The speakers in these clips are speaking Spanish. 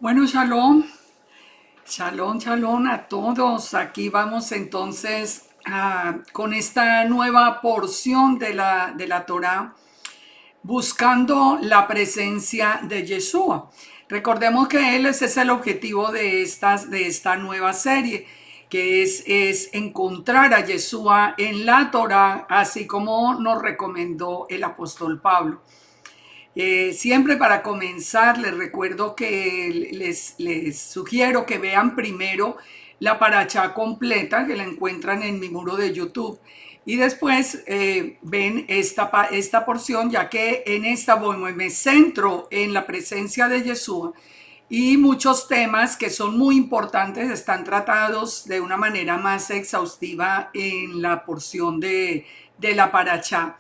Bueno, shalom, shalom a todos. Aquí vamos entonces con esta nueva porción de la Torá, buscando la presencia de Yeshua. Recordemos que ese es el objetivo de esta nueva serie, que es encontrar a Yeshua en la Torá, así como nos recomendó el apóstol Pablo. Siempre para comenzar les recuerdo que les sugiero que vean primero la paracha completa, que la encuentran en mi muro de YouTube, y después ven esta porción, ya que en esta me centro en la presencia de Yeshua, y muchos temas que son muy importantes están tratados de una manera más exhaustiva en la porción de la paracha.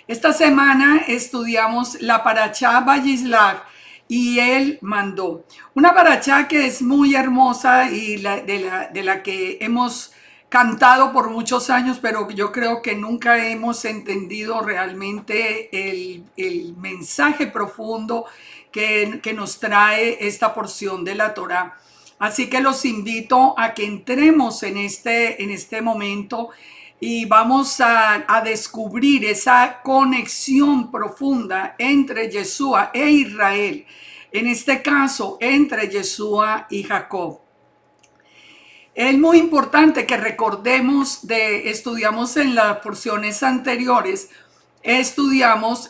Esta semana estudiamos la paracha Vayislach y él mandó. Una paracha que es muy hermosa y de la que hemos cantado por muchos años, pero yo creo que nunca hemos entendido realmente el mensaje profundo que nos trae esta porción de la Torá. Así que los invito a que entremos en este momento y vamos a descubrir esa conexión profunda entre Yeshua e Israel, en este caso entre Yeshua y Jacob. Es muy importante que recordemos estudiamos en las porciones anteriores, estudiamos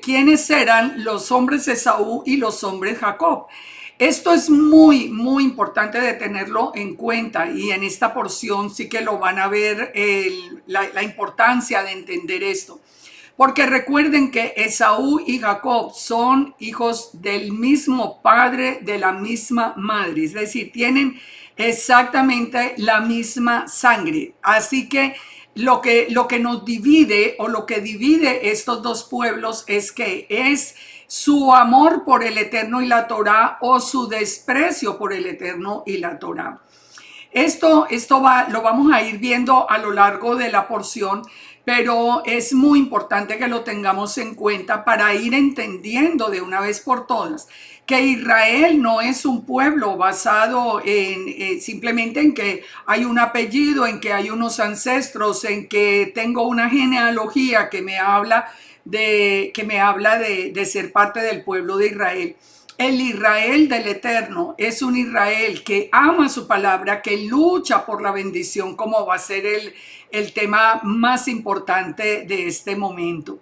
quiénes eran los hombres Esaú y los hombres Jacob. Esto es muy, muy importante de tenerlo en cuenta, y en esta porción sí que lo van a ver, la importancia de entender esto. Porque recuerden que Esaú y Jacob son hijos del mismo padre, de la misma madre, es decir, tienen exactamente la misma sangre. Así que lo que nos divide, o lo que divide estos dos pueblos, es su amor por el Eterno y la Torá, o su desprecio por el Eterno y la Torá. Lo vamos a ir viendo a lo largo de la porción, pero es muy importante que lo tengamos en cuenta para ir entendiendo de una vez por todas que Israel no es un pueblo basado simplemente en que hay un apellido, en que hay unos ancestros, en que tengo una genealogía que me habla de ser parte del pueblo de Israel. El Israel del Eterno es un Israel que ama su palabra, que lucha por la bendición, como va a ser el tema más importante de este momento.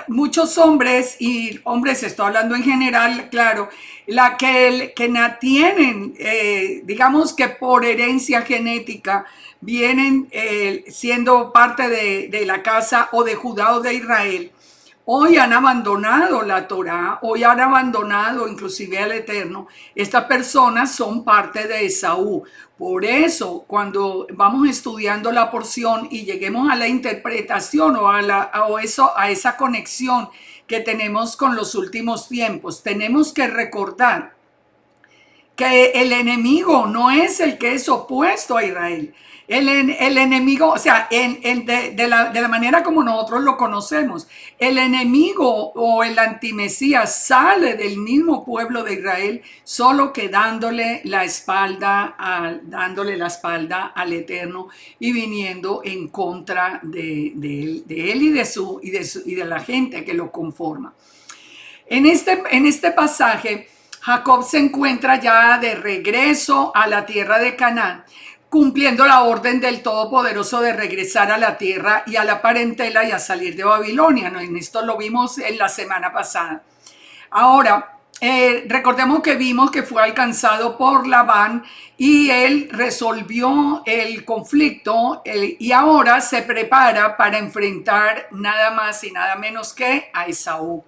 Muchos hombres, y hombres estoy hablando en general, claro, que tienen, digamos que por herencia genética, vienen siendo parte de la casa o de Judá o de Israel. Hoy han abandonado la Torá, hoy han abandonado inclusive al Eterno. Estas personas son parte de Esaú. Por eso, cuando vamos estudiando la porción y lleguemos a la interpretación a esa conexión que tenemos con los últimos tiempos, tenemos que recordar que el enemigo no es el que es opuesto a Israel. El enemigo, o sea, de la manera como nosotros lo conocemos, el enemigo o el antimesías sale del mismo pueblo de Israel, solo que dándole la espalda al Eterno, y viniendo en contra de él y de la gente que lo conforma. En este pasaje, Jacob se encuentra ya de regreso a la tierra de Canaán, cumpliendo la orden del Todopoderoso de regresar a la tierra y a la parentela y a salir de Babilonia, ¿no? En esto lo vimos en la semana pasada. Ahora, recordemos que vimos que fue alcanzado por Labán y él resolvió el conflicto, y ahora se prepara para enfrentar nada más y nada menos que a Esaú.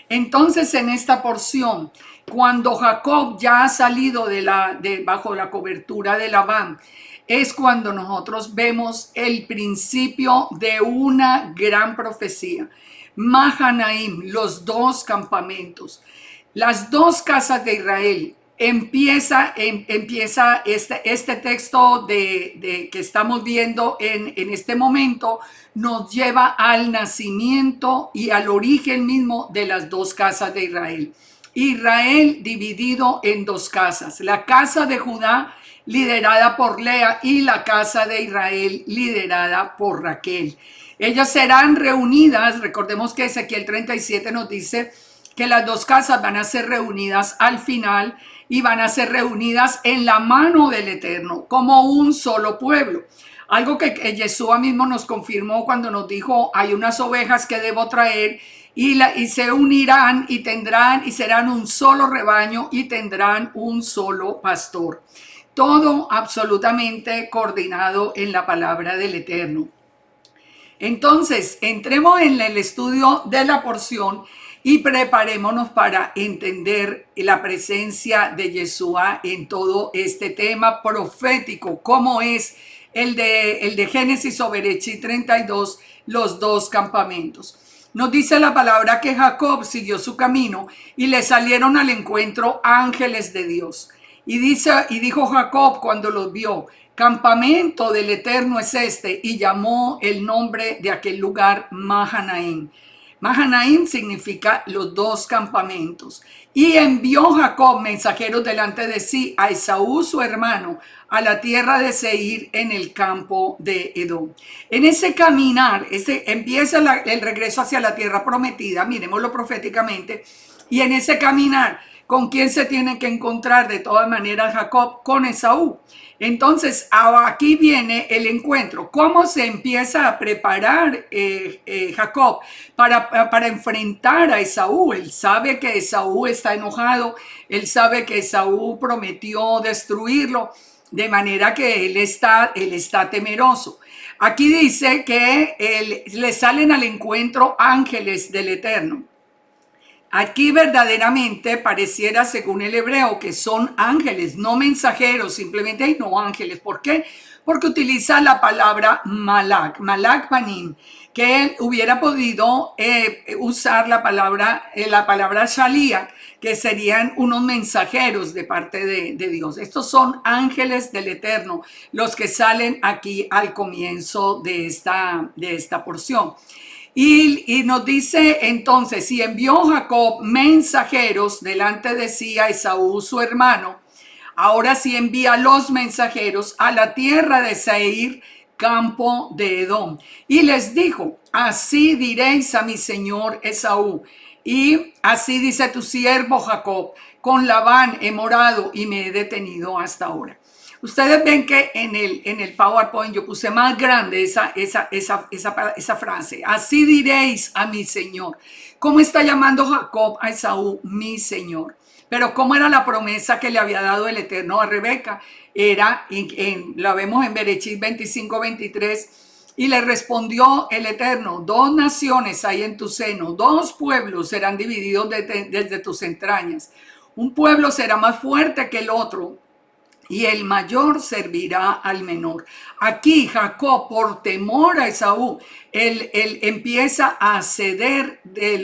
Entonces, en esta porción, cuando Jacob ya ha salido bajo la cobertura de Labán, es cuando nosotros vemos el principio de una gran profecía. Mahanaim, los dos campamentos, las dos casas de Israel. Empieza este texto que estamos viendo en este momento, nos lleva al nacimiento y al origen mismo de las dos casas de Israel. Israel dividido en dos casas, la casa de Judá liderada por Lea y la casa de Israel liderada por Raquel. Ellas serán reunidas, recordemos que Ezequiel 37 nos dice que las dos casas van a ser reunidas al final y van a ser reunidas en la mano del Eterno como un solo pueblo. Algo que Yeshua mismo nos confirmó cuando nos dijo, hay unas ovejas que debo traer y se unirán y tendrán y serán un solo rebaño y tendrán un solo pastor. Todo absolutamente coordinado en la palabra del Eterno. Entonces, entremos en el estudio de la porción y preparémonos para entender la presencia de Yeshua en todo este tema profético, como es el de Génesis o Berechí 32, los dos campamentos. Nos dice la palabra que Jacob siguió su camino y le salieron al encuentro ángeles de Dios. Y dijo Jacob cuando los vio, campamento del Eterno es este, y llamó el nombre de aquel lugar Mahanaim. Mahanaim significa los dos campamentos. Y envió Jacob mensajeros delante de sí a Esaú, su hermano, a la tierra de Seir en el campo de Edom. En ese caminar, empieza el regreso hacia la tierra prometida, miremoslo proféticamente, y en ese caminar, ¿con quién se tiene que encontrar de todas maneras Jacob? Con Esaú. Entonces, aquí viene el encuentro. ¿Cómo se empieza a preparar Jacob para enfrentar a Esaú? Él sabe que Esaú está enojado, él sabe que Esaú prometió destruirlo, de manera que él está temeroso. Aquí dice que le salen al encuentro ángeles del Eterno. Aquí verdaderamente pareciera, según el hebreo, que son ángeles, no mensajeros, simplemente hay no ángeles. ¿Por qué? Porque utiliza la palabra malak, malak panim, que él hubiera podido usar la palabra shalía, que serían unos mensajeros de parte de Dios. Estos son ángeles del Eterno, los que salen aquí al comienzo de esta porción. Y nos dice entonces, y envió Jacob mensajeros delante de sí a Esaú, su hermano. Ahora sí envía los mensajeros a la tierra de Seir, campo de Edom. Y les dijo, así diréis a mi señor Esaú, y así dice tu siervo Jacob, con Labán he morado y me he detenido hasta ahora. Ustedes ven que en el PowerPoint yo puse más grande esa frase. Así diréis a mi Señor. ¿Cómo está llamando Jacob a Esaú? Mi Señor. Pero ¿cómo era la promesa que le había dado el Eterno a Rebeca? La vemos en Berechit 25-23. Y le respondió el Eterno, 2 naciones hay en tu seno, 2 pueblos serán divididos desde tus entrañas. Un pueblo será más fuerte que el otro, y el mayor servirá al menor. Aquí Jacob, por temor a Esaú, él empieza a ceder de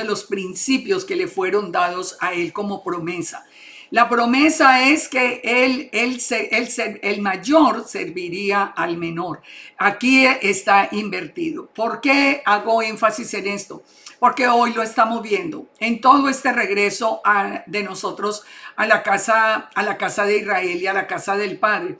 los principios que le fueron dados a él como promesa. La promesa es que el mayor serviría al menor. Aquí está invertido. ¿Por qué hago énfasis en esto? Porque hoy lo estamos viendo en todo este regreso de nosotros a la casa de Israel y a la casa del Padre.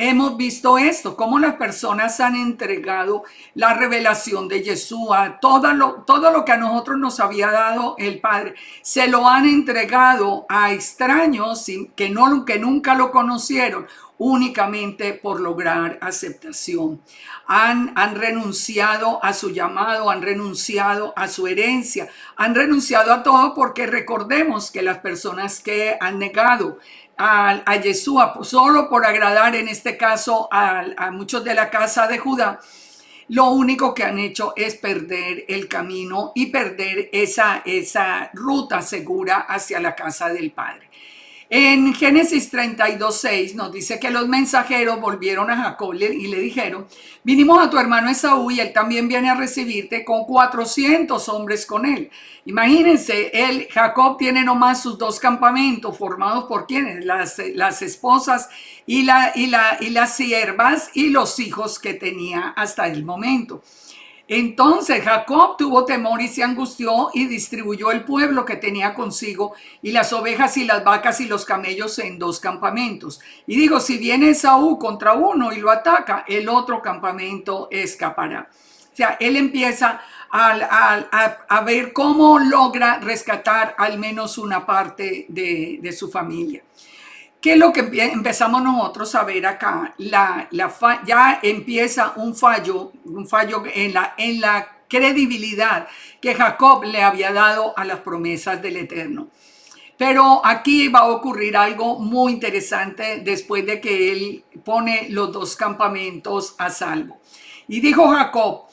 Hemos visto esto, cómo las personas han entregado la revelación de Yeshua, todo lo que a nosotros nos había dado el Padre, se lo han entregado a extraños que nunca lo conocieron, únicamente por lograr aceptación. Han renunciado a su llamado, han renunciado a su herencia, han renunciado a todo, porque recordemos que las personas que han negado a Yeshua solo por agradar, en este caso a muchos de la casa de Judá, lo único que han hecho es perder el camino y perder esa ruta segura hacia la casa del Padre. En Génesis 32:6 nos dice que los mensajeros volvieron a Jacob y le dijeron, vinimos a tu hermano Esaú y él también viene a recibirte con 400 hombres con él. Imagínense, Jacob tiene nomás sus 2 campamentos formados por quienes, las esposas y las siervas y los hijos que tenía hasta el momento. Entonces Jacob tuvo temor y se angustió y distribuyó el pueblo que tenía consigo y las ovejas y las vacas y los camellos en dos campamentos. Y dijo, si viene Esaú contra uno y lo ataca, el otro campamento escapará. O sea, él empieza a ver cómo logra rescatar al menos una parte de su familia. ¿Qué es lo que empezamos nosotros a ver acá? Ya empieza un fallo en la credibilidad que Jacob le había dado a las promesas del Eterno. Pero aquí va a ocurrir algo muy interesante después de que él pone los dos campamentos a salvo. Y dijo Jacob,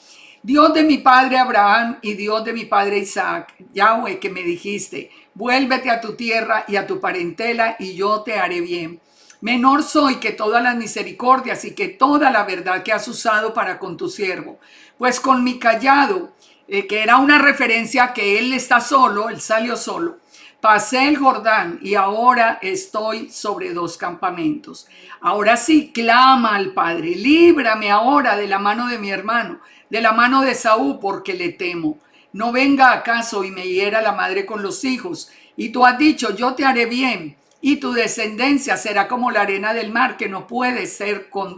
Dios de mi padre Abraham y Dios de mi padre Isaac, Yahweh que me dijiste, vuélvete a tu tierra y a tu parentela y yo te haré bien. Menor soy que todas las misericordias y que toda la verdad que has usado para con tu siervo. Pues con mi callado, que era una referencia a que él está solo, él salió solo. Pasé el Jordán y ahora estoy sobre dos campamentos. Ahora sí, clama al Padre, líbrame ahora de la mano de mi hermano, de la mano de Saúl, porque le temo. No venga acaso y me hiera la madre con los hijos. Y tú has dicho, yo te haré bien, y tu descendencia será como la arena del mar, que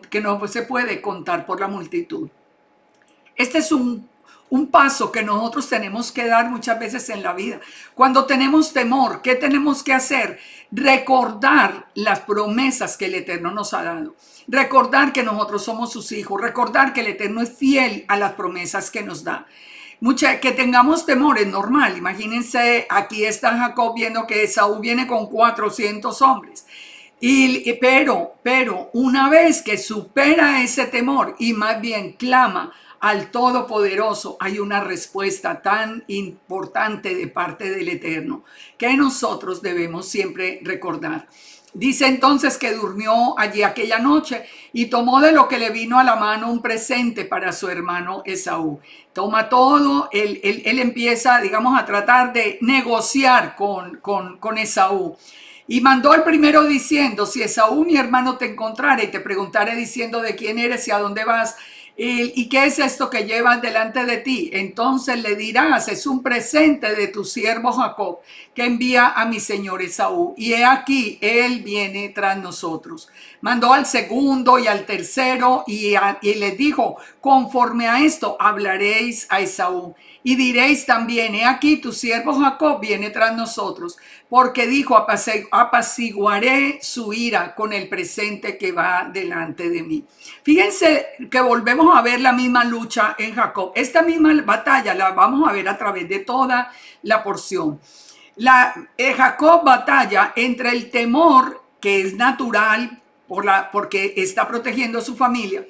que no se puede contar por la multitud. Este es un paso que nosotros tenemos que dar muchas veces en la vida. Cuando tenemos temor, ¿qué tenemos que hacer? Recordar las promesas que el Eterno nos ha dado. Recordar que nosotros somos sus hijos. Recordar que el Eterno es fiel a las promesas que nos da. Que tengamos temor es normal. Imagínense, aquí está Jacob viendo que Esaú viene con 400 hombres. Pero una vez que supera ese temor y más bien clama al Todopoderoso, hay una respuesta tan importante de parte del Eterno que nosotros debemos siempre recordar. Dice entonces que durmió allí aquella noche y tomó de lo que le vino a la mano un presente para su hermano Esaú. Toma todo, él empieza, digamos, a tratar de negociar con Esaú. Y mandó al primero diciendo, si Esaú mi hermano te encontrare y te preguntare diciendo de quién eres y a dónde vas, ¿y qué es esto que llevas delante de ti? Entonces le dirás, es un presente de tu siervo Jacob que envía a mi señor Esaú. Y he aquí, él viene tras nosotros. Mandó al segundo y al tercero y les dijo, conforme a esto hablaréis a Esaú. Y diréis también, he aquí tu siervo Jacob viene tras nosotros, porque dijo, apaciguaré su ira con el presente que va delante de mí. Fíjense que volvemos a ver la misma lucha en Jacob. Esta misma batalla la vamos a ver a través de toda la porción. Jacob batalla entre el temor, que es natural porque está protegiendo a su familia,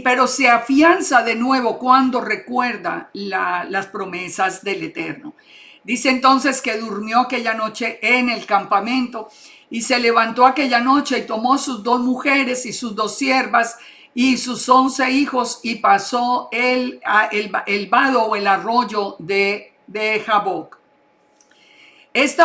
pero se afianza de nuevo cuando recuerda las promesas del Eterno. Dice entonces que durmió aquella noche en el campamento y se levantó aquella noche y tomó sus dos mujeres y sus dos siervas y sus 11 hijos y pasó el vado o el arroyo de Jaboc. Este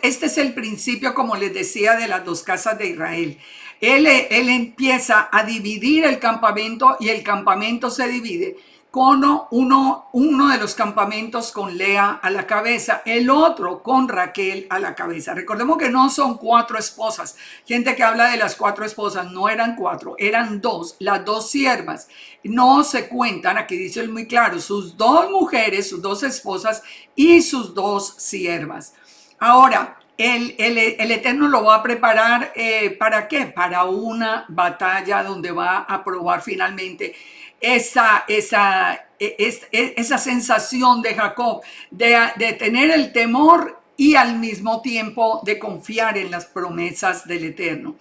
es el principio, como les decía, de las dos casas de Israel. Él empieza a dividir el campamento y el campamento se divide con uno de los campamentos con Lea a la cabeza, el otro con Raquel a la cabeza. Recordemos que no son 4 esposas. Gente que habla de las 4 esposas, no eran 4, eran 2. Las 2 siervas no se cuentan, aquí dice muy claro, sus 2 mujeres, sus 2 esposas y sus 2 siervas. Ahora, el Eterno lo va a preparar, ¿para qué? Para una batalla donde va a probar finalmente esa sensación de Jacob de tener el temor y al mismo tiempo de confiar en las promesas del Eterno.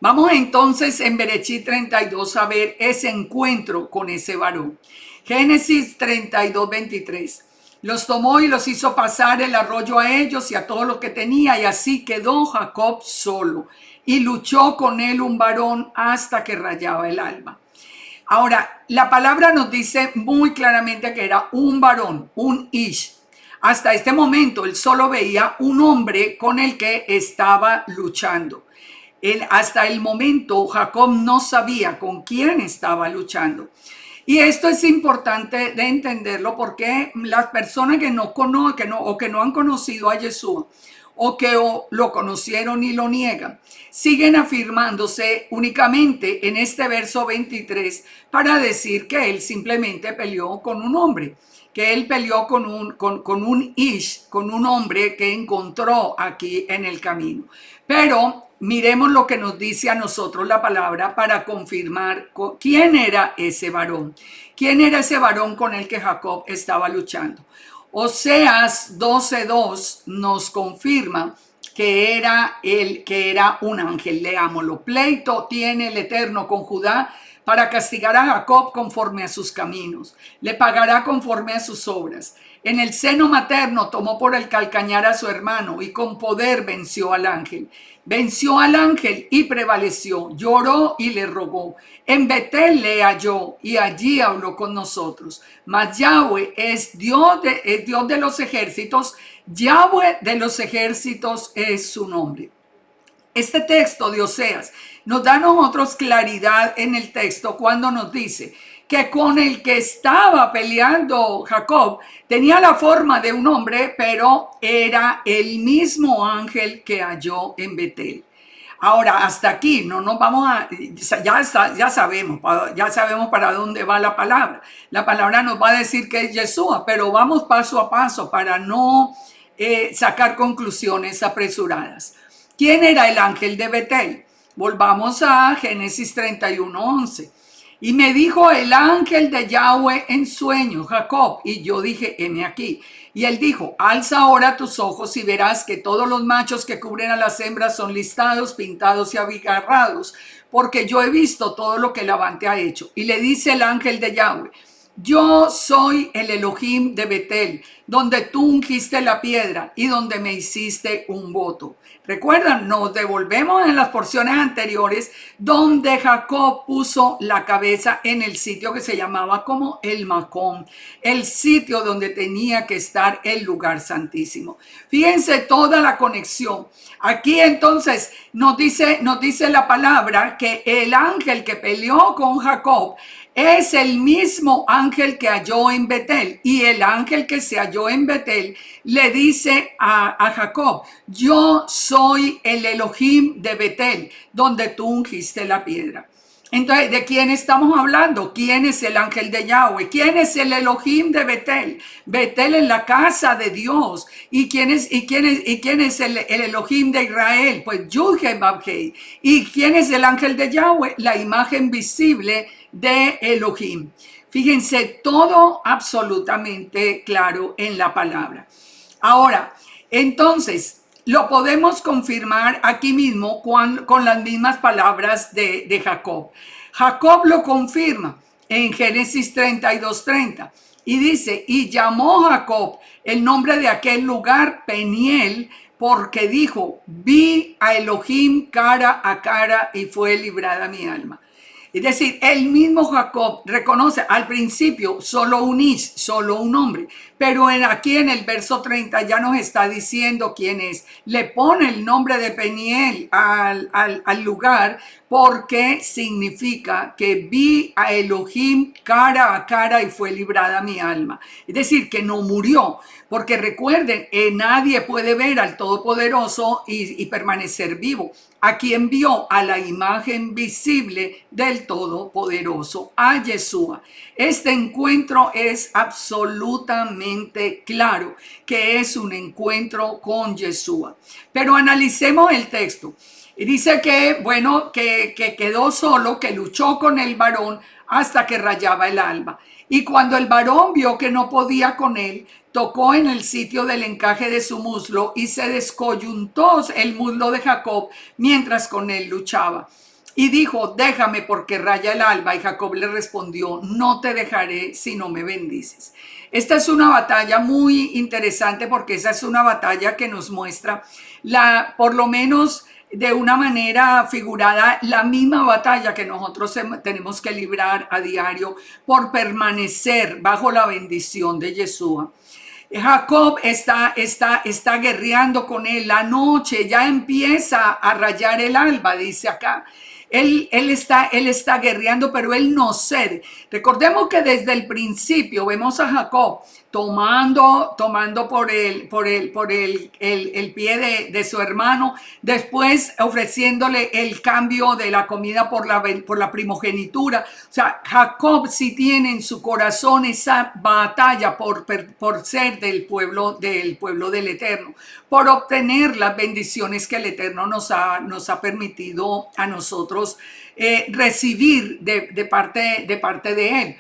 Vamos entonces en Berechit 32 a ver ese encuentro con ese varón. Génesis 32, 23. Los tomó y los hizo pasar el arroyo a ellos y a todo lo que tenía, y así quedó Jacob solo. Y luchó con él un varón hasta que rayaba el alba. Ahora, la palabra nos dice muy claramente que era un varón, un ish. Hasta este momento él solo veía un hombre con el que estaba luchando. Hasta el momento Jacob no sabía con quién estaba luchando. Y esto es importante de entenderlo porque las personas que no conocen o que no han conocido a Jesús o que lo conocieron y lo niegan, siguen afirmándose únicamente en este verso 23 para decir que él simplemente peleó con un hombre, que él peleó con un ish, con un hombre que encontró aquí en el camino. Pero miremos lo que nos dice a nosotros la palabra para confirmar quién era ese varón. ¿Quién era ese varón con el que Jacob estaba luchando? Oseas 12:2 nos confirma que era un ángel. Leámoslo. Pleito tiene el Eterno con Judá para castigar a Jacob conforme a sus caminos. Le pagará conforme a sus obras. En el seno materno tomó por el calcañar a su hermano y con poder venció al ángel. Venció al ángel y prevaleció, lloró y le rogó. En Betel le halló y allí habló con nosotros. Mas Yahweh es Dios de los ejércitos. Yahweh de los ejércitos es su nombre. Este texto de Oseas nos da a nosotros claridad en el texto cuando nos dice que con el que estaba peleando Jacob tenía la forma de un hombre, pero era el mismo ángel que halló en Betel. Ahora, hasta aquí no nos vamos a, ya sabemos para dónde va la palabra. La palabra nos va a decir que es Yeshua, pero vamos paso a paso para no sacar conclusiones apresuradas. ¿Quién era el ángel de Betel? Volvamos a Génesis 31:11. Y me dijo el ángel de Yahweh en sueño, Jacob, y yo dije, heme aquí. Y él dijo, alza ahora tus ojos y verás que todos los machos que cubren a las hembras son listados, pintados y abigarrados, porque yo he visto todo lo que Labán ha hecho. Y le dice el ángel de Yahweh, yo soy el Elohim de Betel, donde tú ungiste la piedra y donde me hiciste un voto. Recuerdan, nos devolvemos en las porciones anteriores donde Jacob puso la cabeza en el sitio que se llamaba como el Macón, el sitio donde tenía que estar el lugar santísimo. Fíjense toda la conexión. Aquí entonces nos dice la palabra que el ángel que peleó con Jacob es el mismo ángel que halló en Betel, y el ángel que se halló en Betel le dice a Jacob, yo soy el Elohim de Betel, donde tú ungiste la piedra. Entonces, ¿de quién estamos hablando? ¿Quién es el ángel de Yahweh? ¿Quién es el Elohim de Betel? Betel es la casa de Dios. ¿Y quién es el Elohim de Israel? Pues Yud-Heh-Vav-Heh. ¿Y quién es el ángel de Yahweh? La imagen visible de Elohim. Fíjense, todo absolutamente claro en la palabra. Ahora, entonces, lo podemos confirmar aquí mismo con las mismas palabras de Jacob. Jacob lo confirma en Génesis 32:30 y dice, y llamó Jacob el nombre de aquel lugar Peniel, porque dijo, vi a Elohim cara a cara y fue librada mi alma. Es decir, el mismo Jacob reconoce al principio solo un ish, solo un hombre, pero aquí en el verso 30 ya nos está diciendo quién es. Le pone el nombre de Peniel al lugar porque significa que vi a Elohim cara a cara y fue librada mi alma. Es decir, que no murió, porque recuerden, nadie puede ver al Todopoderoso y permanecer vivo. A quien vio a la imagen visible del Todopoderoso, a Yeshua. Este encuentro es absolutamente claro que es un encuentro con Yeshua. Pero analicemos el texto. Y dice que, bueno, que quedó solo, que luchó con el varón hasta que rayaba el alba. Y cuando el varón vio que no podía con él, tocó en el sitio del encaje de su muslo y se descoyuntó el muslo de Jacob mientras con él luchaba. Y dijo, déjame porque raya el alba. Y Jacob le respondió, no te dejaré si no me bendices. Esta es una batalla muy interesante porque esa es una batalla que nos muestra por lo menos de una manera figurada, la misma batalla que nosotros tenemos que librar a diario por permanecer bajo la bendición de Yeshua. Jacob está guerreando con él. La noche ya empieza a rayar el alba, dice acá. Él está guerreando, pero él no cede. Recordemos que desde el principio vemos a Jacob tomando por el pie de su hermano, después ofreciéndole el cambio de la comida por la primogenitura. O sea, Jacob sí tiene en su corazón esa batalla por ser del pueblo del Eterno, por obtener las bendiciones que el Eterno nos ha permitido a nosotros recibir de parte de Él.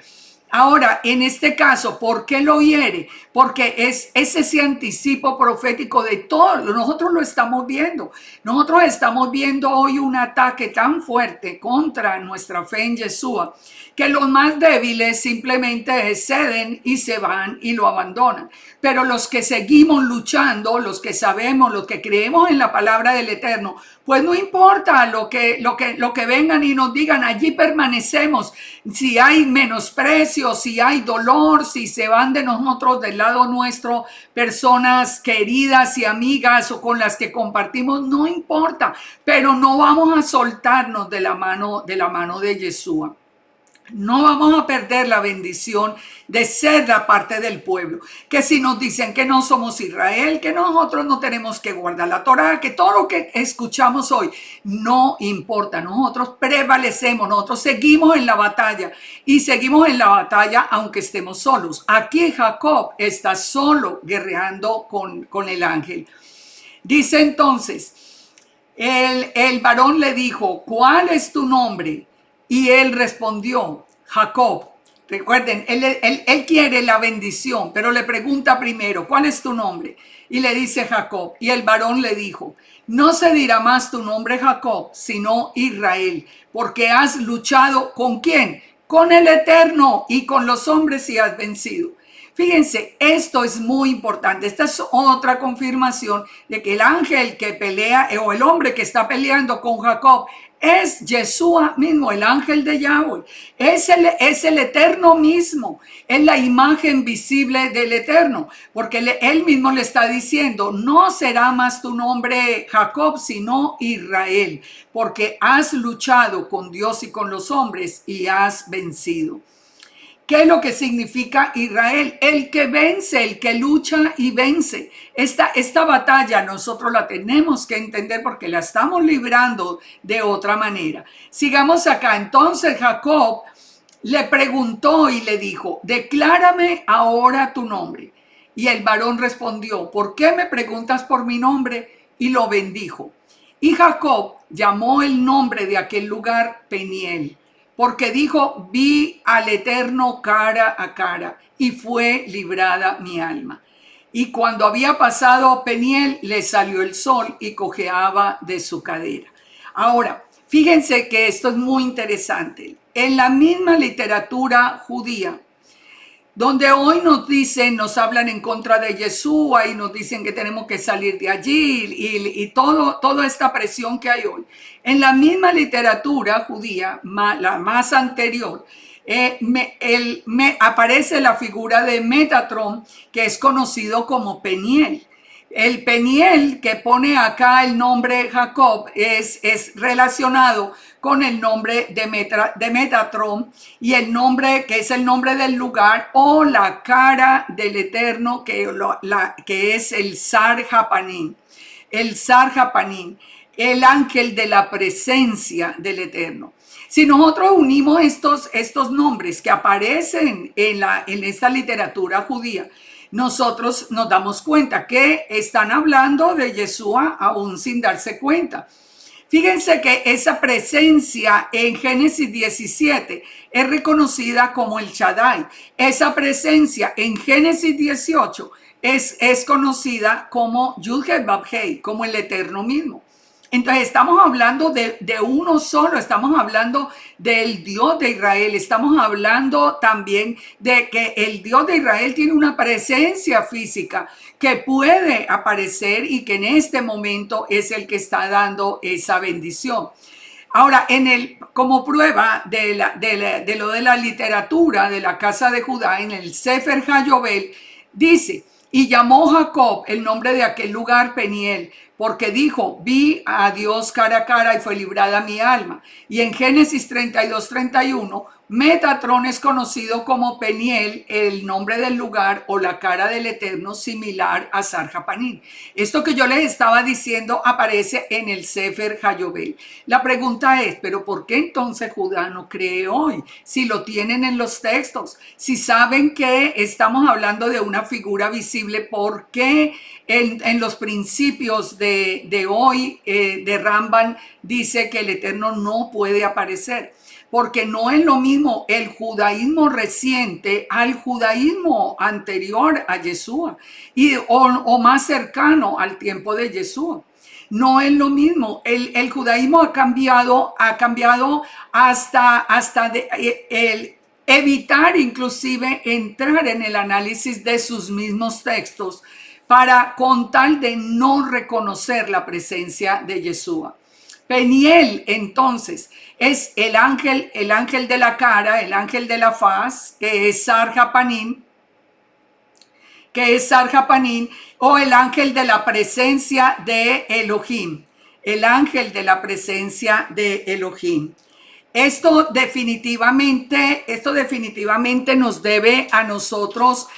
Ahora, en este caso, ¿por qué lo hiere? Porque es ese anticipo profético de todo. Nosotros lo estamos viendo. Nosotros estamos viendo hoy un ataque tan fuerte contra nuestra fe en Yeshua, que los más débiles simplemente ceden y se van y lo abandonan. Pero los que seguimos luchando, los que sabemos, los que creemos en la palabra del Eterno, pues no importa lo que vengan y nos digan, allí permanecemos. Si hay menosprecio, si hay dolor, si se van de nosotros del lado nuestro personas queridas y amigas o con las que compartimos, no importa, pero no vamos a soltarnos de la mano de Yeshua. No vamos a perder la bendición de ser la parte del pueblo. Que si nos dicen que no somos Israel, que nosotros no tenemos que guardar la Torá, que todo lo que escuchamos hoy no importa. Nosotros prevalecemos, nosotros seguimos en la batalla y seguimos en la batalla aunque estemos solos. Aquí Jacob está solo guerreando con el ángel. Dice entonces, el varón le dijo, ¿cuál es tu nombre? Y él respondió, Jacob. Recuerden, él quiere la bendición, pero le pregunta primero, ¿cuál es tu nombre? Y le dice Jacob. Y el varón le dijo, no se dirá más tu nombre Jacob, sino Israel, porque has luchado ¿con quién? Con el Eterno y con los hombres y has vencido. Fíjense, esto es muy importante. Esta es otra confirmación de que el ángel que pelea o el hombre que está peleando con Jacob es Yeshua mismo, el ángel de Yahweh. Es el Eterno mismo. Es la imagen visible del Eterno. Porque él mismo le está diciendo, no será más tu nombre Jacob, sino Israel. Porque has luchado con Dios y con los hombres y has vencido. ¿Qué es lo que significa Israel? El que vence, el que lucha y vence. Esta batalla nosotros la tenemos que entender porque la estamos librando de otra manera. Sigamos acá. Entonces Jacob le preguntó y le dijo, declárame ahora tu nombre. Y el varón respondió, ¿por qué me preguntas por mi nombre? Y lo bendijo. Y Jacob llamó el nombre de aquel lugar Peniel, porque dijo, vi al Eterno cara a cara y fue librada mi alma. Y cuando había pasado Peniel, le salió el sol y cojeaba de su cadera. Ahora, fíjense que esto es muy interesante. En la misma literatura judía, donde hoy nos hablan en contra de Yeshua y nos dicen que tenemos que salir de allí y toda esta presión que hay hoy. En la misma literatura judía, la más anterior, aparece la figura de Metatron, que es conocido como Peniel. El Peniel que pone acá el nombre Jacob es relacionado con el nombre de Metatron y el nombre que es el nombre del lugar o la cara del Eterno que es el Sar Japanín. El Sar Japanín, el ángel de la presencia del Eterno. Si nosotros unimos estos nombres que aparecen en esta literatura judía, nosotros nos damos cuenta que están hablando de Yeshua aún sin darse cuenta. Fíjense que esa presencia en Génesis 17 es reconocida como el Shaddai. Esa presencia en Génesis 18 es conocida como Yud-Heh-Vav-Heh, como el Eterno mismo. Entonces estamos hablando de uno solo, estamos hablando del Dios de Israel, estamos hablando también de que el Dios de Israel tiene una presencia física que puede aparecer y que en este momento es el que está dando esa bendición. Ahora, como prueba de lo de la literatura de la casa de Judá, en el Sefer Hayobel, dice, y llamó Jacob el nombre de aquel lugar Peniel, porque dijo, vi a Dios cara a cara y fue librada mi alma. Y en Génesis 32:31, Metatrón es conocido como Peniel, el nombre del lugar o la cara del Eterno, similar a Sarjapanín. Esto que yo les estaba diciendo aparece en el Sefer Hayobel. La pregunta es, ¿pero por qué entonces Judá no cree hoy? Si lo tienen en los textos, si saben que estamos hablando de una figura visible, ¿por qué en los principios de hoy de Ramban dice que el Eterno no puede aparecer? Porque no es lo mismo el judaísmo reciente al judaísmo anterior a Yeshua o más cercano al tiempo de Yeshua. No es lo mismo. El judaísmo ha cambiado hasta el evitar inclusive entrar en el análisis de sus mismos textos para con tal de no reconocer la presencia de Yeshua. Peniel, entonces, es el ángel de la cara, el ángel de la faz, que es Sarjapanín, o el ángel de la presencia de Elohim, el ángel de la presencia de Elohim. Esto definitivamente nos debe a nosotros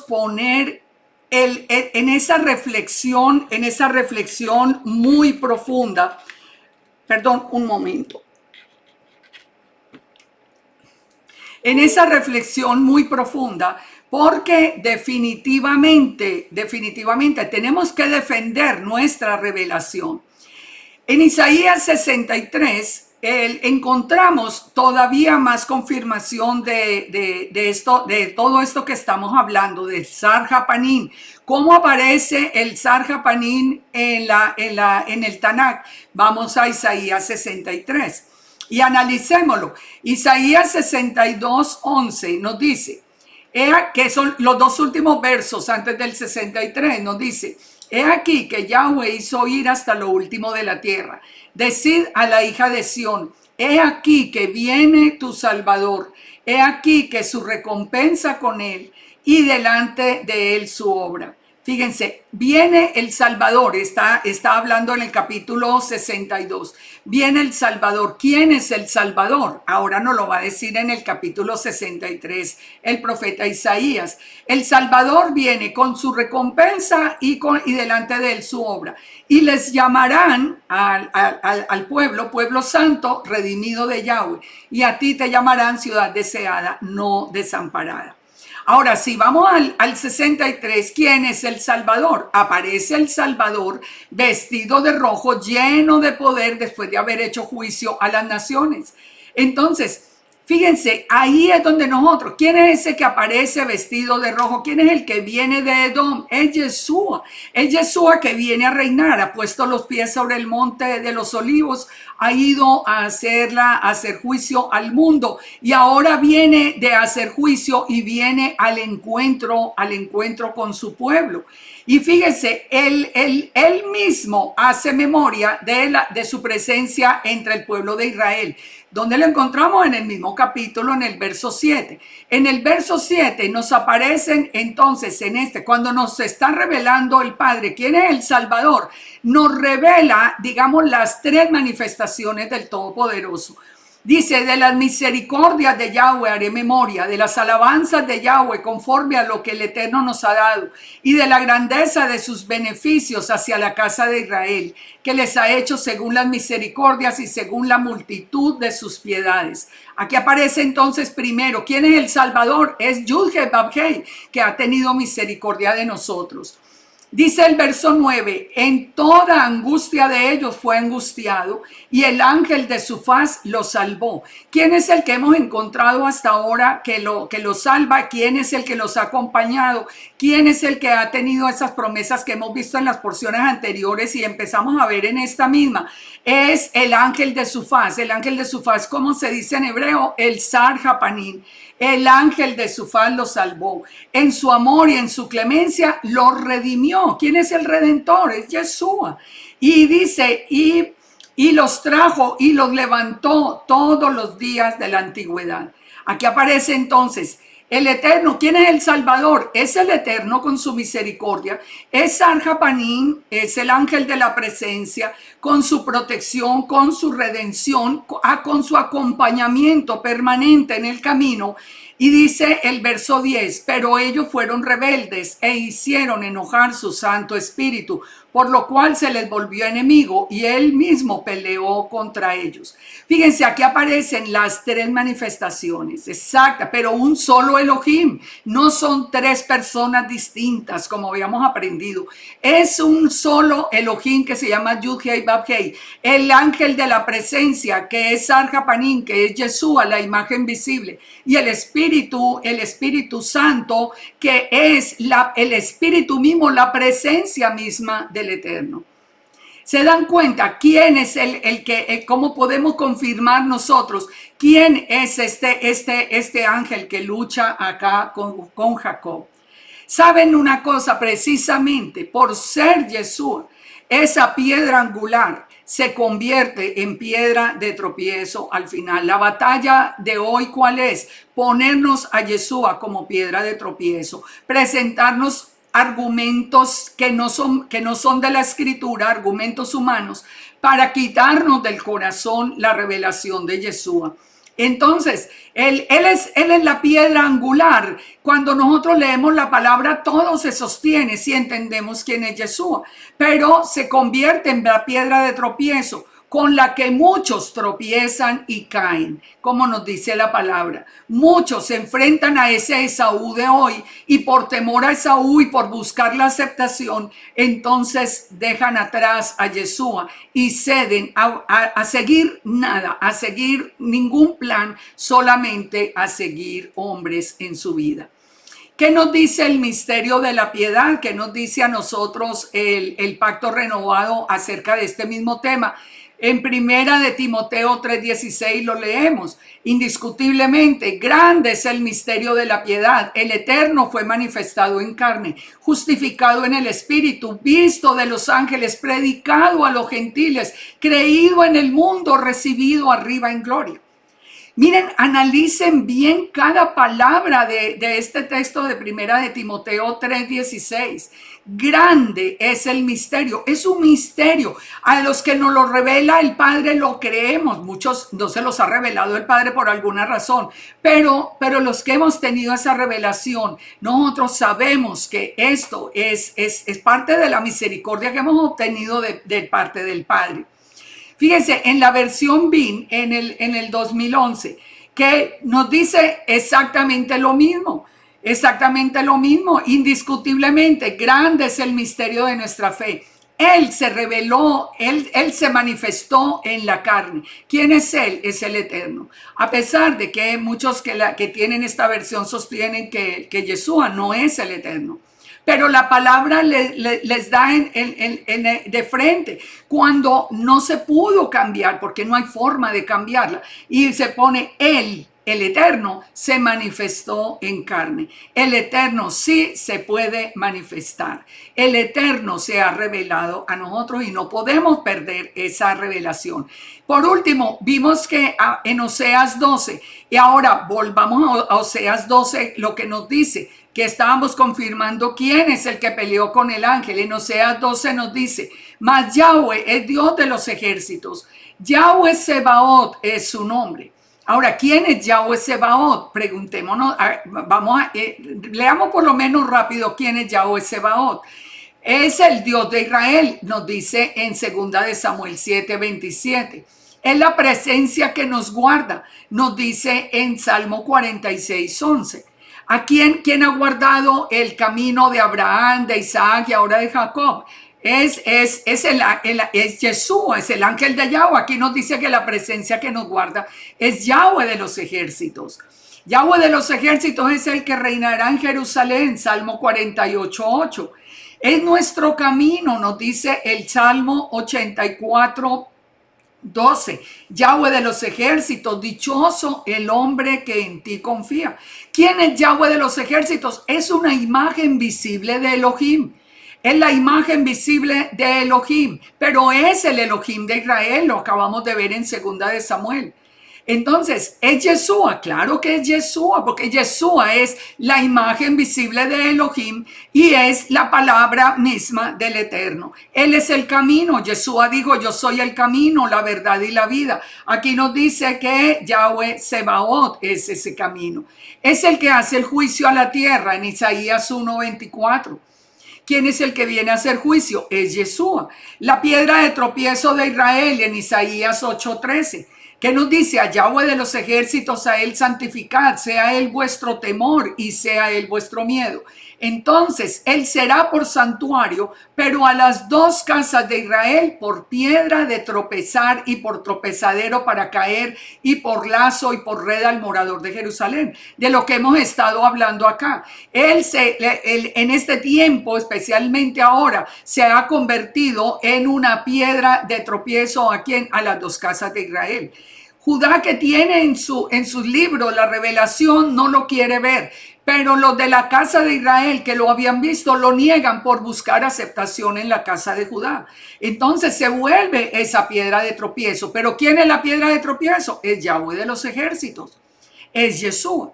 poner en esa reflexión muy profunda. Perdón, un momento. En esa reflexión muy profunda, porque definitivamente tenemos que defender nuestra revelación. En Isaías 63 encontramos todavía más confirmación de todo esto que estamos hablando, del Sarjapanín. ¿Cómo aparece el Sarjapanín en el Tanakh? Vamos a Isaías 63 y analicémoslo. Isaías 62:11 nos dice, que son los dos últimos versos antes del 63, nos dice: he aquí que Yahweh hizo oír hasta lo último de la tierra. Decid a la hija de Sión: he aquí que viene tu Salvador. He aquí que su recompensa con él y delante de él su obra. Fíjense, viene el Salvador, está hablando en el capítulo 62. Viene el Salvador. ¿Quién es el Salvador? Ahora nos lo va a decir en el capítulo 63 el profeta Isaías. El Salvador viene con su recompensa y delante de él su obra. Y les llamarán al pueblo santo, redimido de Yahweh. Y a ti te llamarán ciudad deseada, no desamparada. Ahora, si vamos al 63, ¿quién es el Salvador? Aparece el Salvador vestido de rojo, lleno de poder, después de haber hecho juicio a las naciones. Entonces, fíjense, ahí es donde nosotros, ¿quién es ese que aparece vestido de rojo? ¿Quién es el que viene de Edom? Es Yeshua. Es Yeshua que viene a reinar, ha puesto los pies sobre el monte de los olivos, ha ido a hacer juicio al mundo, y ahora viene de hacer juicio y viene al encuentro con su pueblo. Y fíjese, él mismo hace memoria de su presencia entre el pueblo de Israel. ¿Dónde lo encontramos? En el mismo capítulo, en el verso 7. En el verso 7 nos aparecen entonces cuando nos está revelando el Padre, ¿quién es el Salvador? Nos revela, digamos, las tres manifestaciones del Todopoderoso. Dice: de las misericordias de Yahweh haré memoria, de las alabanzas de Yahweh conforme a lo que el Eterno nos ha dado, y de la grandeza de sus beneficios hacia la casa de Israel, que les ha hecho según las misericordias y según la multitud de sus piedades. Aquí aparece entonces primero, ¿quién es el Salvador? Es Yud-Heh-Vav-Heh, que ha tenido misericordia de nosotros. Dice el verso 9: en toda angustia de ellos fue angustiado, y el ángel de su faz lo salvó. ¿Quién es el que hemos encontrado hasta ahora que lo salva? ¿Quién es el que los ha acompañado? ¿Quién es el que ha tenido esas promesas que hemos visto en las porciones anteriores y empezamos a ver en esta misma? Es el ángel de su faz. El ángel de su faz, ¿cómo se dice en hebreo? El Sarjapanín. El ángel de su faz lo salvó. En su amor y en su clemencia lo redimió. ¿Quién es el redentor? Es Yeshua. Y dice, y los trajo y los levantó todos los días de la antigüedad. Aquí aparece entonces El Eterno, ¿quién es el Salvador? Es el Eterno con su misericordia. Es Sarjapanín, es el ángel de la presencia, con su protección, con su redención, con su acompañamiento permanente en el camino. Y dice el verso 10, pero ellos fueron rebeldes e hicieron enojar su Santo Espíritu, por lo cual se les volvió enemigo y él mismo peleó contra ellos. Fíjense, aquí aparecen las tres manifestaciones, exacta, pero un solo Elohim. No son tres personas distintas, como habíamos aprendido. Es un solo Elohim que se llama Yud-Hei Vav-Hei. El ángel de la presencia, que es Sarjapanín, que es Yeshua, la imagen visible. Y el Espíritu Santo, que es el Espíritu mismo, la presencia misma del Eterno. ¿Se dan cuenta quién es cómo podemos confirmar nosotros quién es este ángel que lucha acá con Jacob? ¿Saben una cosa? Precisamente por ser Yeshua, esa piedra angular se convierte en piedra de tropiezo al final. La batalla de hoy, ¿cuál es? Ponernos a Yeshua como piedra de tropiezo, presentarnos argumentos que no son de la escritura, argumentos humanos, para quitarnos del corazón la revelación de Yeshua. Entonces, él es la piedra angular. Cuando nosotros leemos la palabra, todo se sostiene si entendemos quién es Yeshua, pero se convierte en la piedra de tropiezo con la que muchos tropiezan y caen, como nos dice la palabra. Muchos se enfrentan a ese Esaú de hoy y por temor a Esaú y por buscar la aceptación, entonces dejan atrás a Yeshua y ceden a seguir nada, a seguir ningún plan, solamente a seguir hombres en su vida. ¿Qué nos dice el misterio de la piedad? ¿Qué nos dice a nosotros el pacto renovado acerca de este mismo tema? En primera de Timoteo 3:16 lo leemos. Indiscutiblemente, grande es el misterio de la piedad. El Eterno fue manifestado en carne, justificado en el Espíritu, visto de los ángeles, predicado a los gentiles, creído en el mundo, recibido arriba en gloria. Miren, analicen bien cada palabra de este texto de primera de Timoteo 3:16. Grande es el misterio, es un misterio. A los que nos lo revela el Padre lo creemos. Muchos no se los ha revelado el Padre por alguna razón, pero los que hemos tenido esa revelación, nosotros sabemos que esto es parte de la misericordia que hemos obtenido de parte del Padre. Fíjense, en la versión BIN, en el 2011, que nos dice exactamente lo mismo, indiscutiblemente, grande es el misterio de nuestra fe. Él se reveló, él se manifestó en la carne. ¿Quién es Él? Es el Eterno. A pesar de que muchos que tienen esta versión sostienen que Yeshua no es el Eterno. Pero la palabra les da de frente cuando no se pudo cambiar, porque no hay forma de cambiarla. Y se pone Él, el Eterno, se manifestó en carne. El Eterno sí se puede manifestar. El Eterno se ha revelado a nosotros y no podemos perder esa revelación. Por último, vimos que en Oseas 12, y ahora volvamos a Oseas 12, lo que nos dice, que estábamos confirmando quién es el que peleó con el ángel. En Oseas 12 nos dice, mas Yahweh es Dios de los ejércitos. Yahweh Sebaot es su nombre. Ahora, ¿quién es Yahweh Sebaot? Preguntémonos, leamos por lo menos rápido quién es Yahweh Sebaot. Es el Dios de Israel, nos dice en 2 de Samuel 7:27. Es la presencia que nos guarda, nos dice en Salmo 46:11. ¿A quién ha guardado el camino de Abraham, de Isaac y ahora de Jacob? Es Yeshua, es el ángel de Yahweh. Aquí nos dice que la presencia que nos guarda es Yahweh de los ejércitos. Yahweh de los ejércitos es el que reinará en Jerusalén, Salmo 48:8. Es nuestro camino, nos dice el Salmo 84:12. Yahweh de los ejércitos, dichoso el hombre que en ti confía. ¿Quién es Yahweh de los ejércitos? Es una imagen visible de Elohim. Es la imagen visible de Elohim, pero es el Elohim de Israel, lo acabamos de ver en 2 de Samuel. Entonces, ¿es Yeshua? Claro que es Yeshua, porque Yeshua es la imagen visible de Elohim y es la palabra misma del Eterno. Él es el camino. Yeshua dijo, yo soy el camino, la verdad y la vida. Aquí nos dice que Yahweh Sebaot es ese camino. Es el que hace el juicio a la tierra en Isaías 1:24. ¿Quién es el que viene a hacer juicio? Es Yeshua. La piedra de tropiezo de Israel en Isaías 8:13. ¿Qué nos dice? A Yahweh de los ejércitos, a él santificad, sea él vuestro temor y sea él vuestro miedo. Entonces, él será por santuario, pero a las dos casas de Israel por piedra de tropezar y por tropezadero para caer y por lazo y por red al morador de Jerusalén. De lo que hemos estado hablando acá. Él en este tiempo, especialmente ahora, se ha convertido en una piedra de tropiezo a las dos casas de Israel. Judá, que tiene en sus libros la revelación, no lo quiere ver, pero los de la casa de Israel que lo habían visto lo niegan por buscar aceptación en la casa de Judá. Entonces se vuelve esa piedra de tropiezo. Pero ¿quién es la piedra de tropiezo? Es Yahweh de los ejércitos, es Yeshua.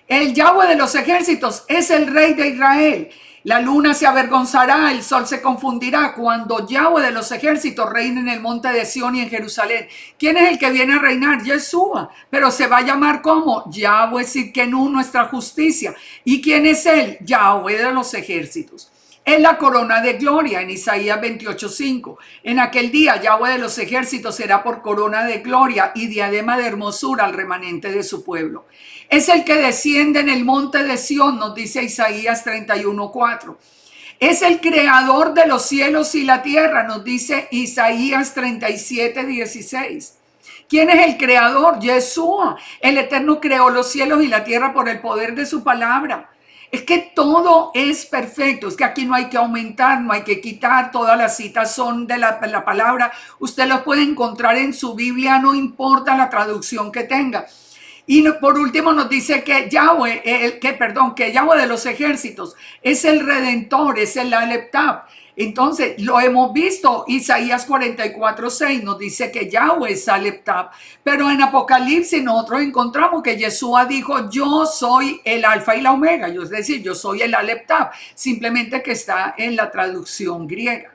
El Yahweh de los ejércitos es el rey de Israel. La luna se avergonzará, el sol se confundirá cuando Yahweh de los ejércitos reine en el monte de Sión y en Jerusalén. ¿Quién es el que viene a reinar? Yeshua. Pero se va a llamar ¿cómo? Yahweh Sidkenu, nuestra justicia. ¿Y quién es él? Yahweh de los ejércitos. Es la corona de gloria en Isaías 28:5. En aquel día Yahweh de los ejércitos será por corona de gloria y diadema de hermosura al remanente de su pueblo. Es el que desciende en el monte de Sión, nos dice Isaías 31:4. Es el creador de los cielos y la tierra, nos dice Isaías 37:16. ¿Quién es el creador? Yeshua. El Eterno creó los cielos y la tierra por el poder de su palabra. Es que todo es perfecto, es que aquí no hay que aumentar, no hay que quitar, todas las citas son de la palabra. Usted las puede encontrar en su Biblia, no importa la traducción que tenga. Y por último nos dice que que Yahweh de los ejércitos es el Redentor, es el Aleph Tav. Entonces, lo hemos visto, Isaías 44:6 nos dice que Yahweh es Aleph Tav, pero en Apocalipsis nosotros encontramos que Yeshua dijo, yo soy el alfa y la omega, es decir, yo soy el Aleph Tav, simplemente que está en la traducción griega.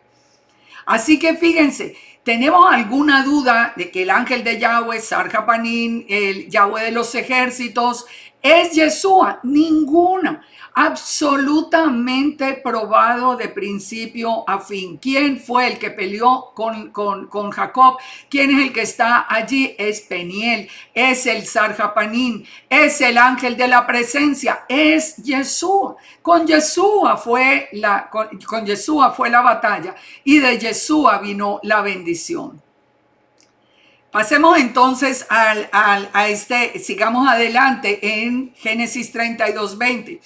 Así que fíjense, ¿tenemos alguna duda de que el ángel de Yahweh, Sarjapanín, el Yahweh de los ejércitos, es Yeshua? Ninguna. Absolutamente probado de principio a fin. ¿Quién fue el que peleó con Jacob? ¿Quién es el que está allí? Es Peniel, es el Sarjapanín, es el ángel de la presencia, es Yeshua. Con Yeshua fue la batalla y de Yeshua vino la bendición. Pasemos entonces sigamos adelante en Génesis 32:20.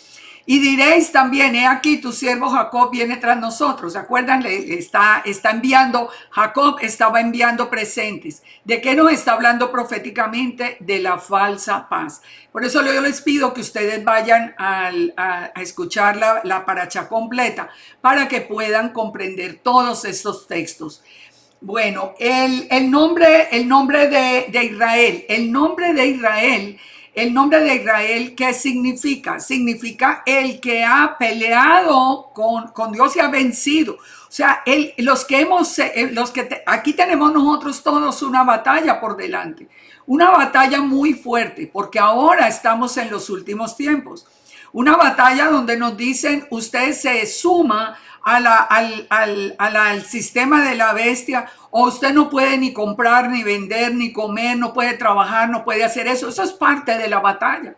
Y diréis también, he aquí tu siervo Jacob viene tras nosotros. ¿Se acuerdan? Está enviando, Jacob estaba enviando presentes. ¿De qué nos está hablando proféticamente? De la falsa paz. Por eso yo les pido que ustedes vayan a escuchar la paracha completa para que puedan comprender todos estos textos. Bueno, el nombre de Israel, el nombre de Israel, ¿qué significa? Significa el que ha peleado con Dios y ha vencido. O sea, aquí tenemos nosotros todos una batalla por delante, una batalla muy fuerte, porque ahora estamos en los últimos tiempos. Una batalla donde nos dicen, usted se suma al sistema de la bestia, o usted no puede ni comprar, ni vender, ni comer, no puede trabajar, no puede hacer eso. Eso es parte de la batalla.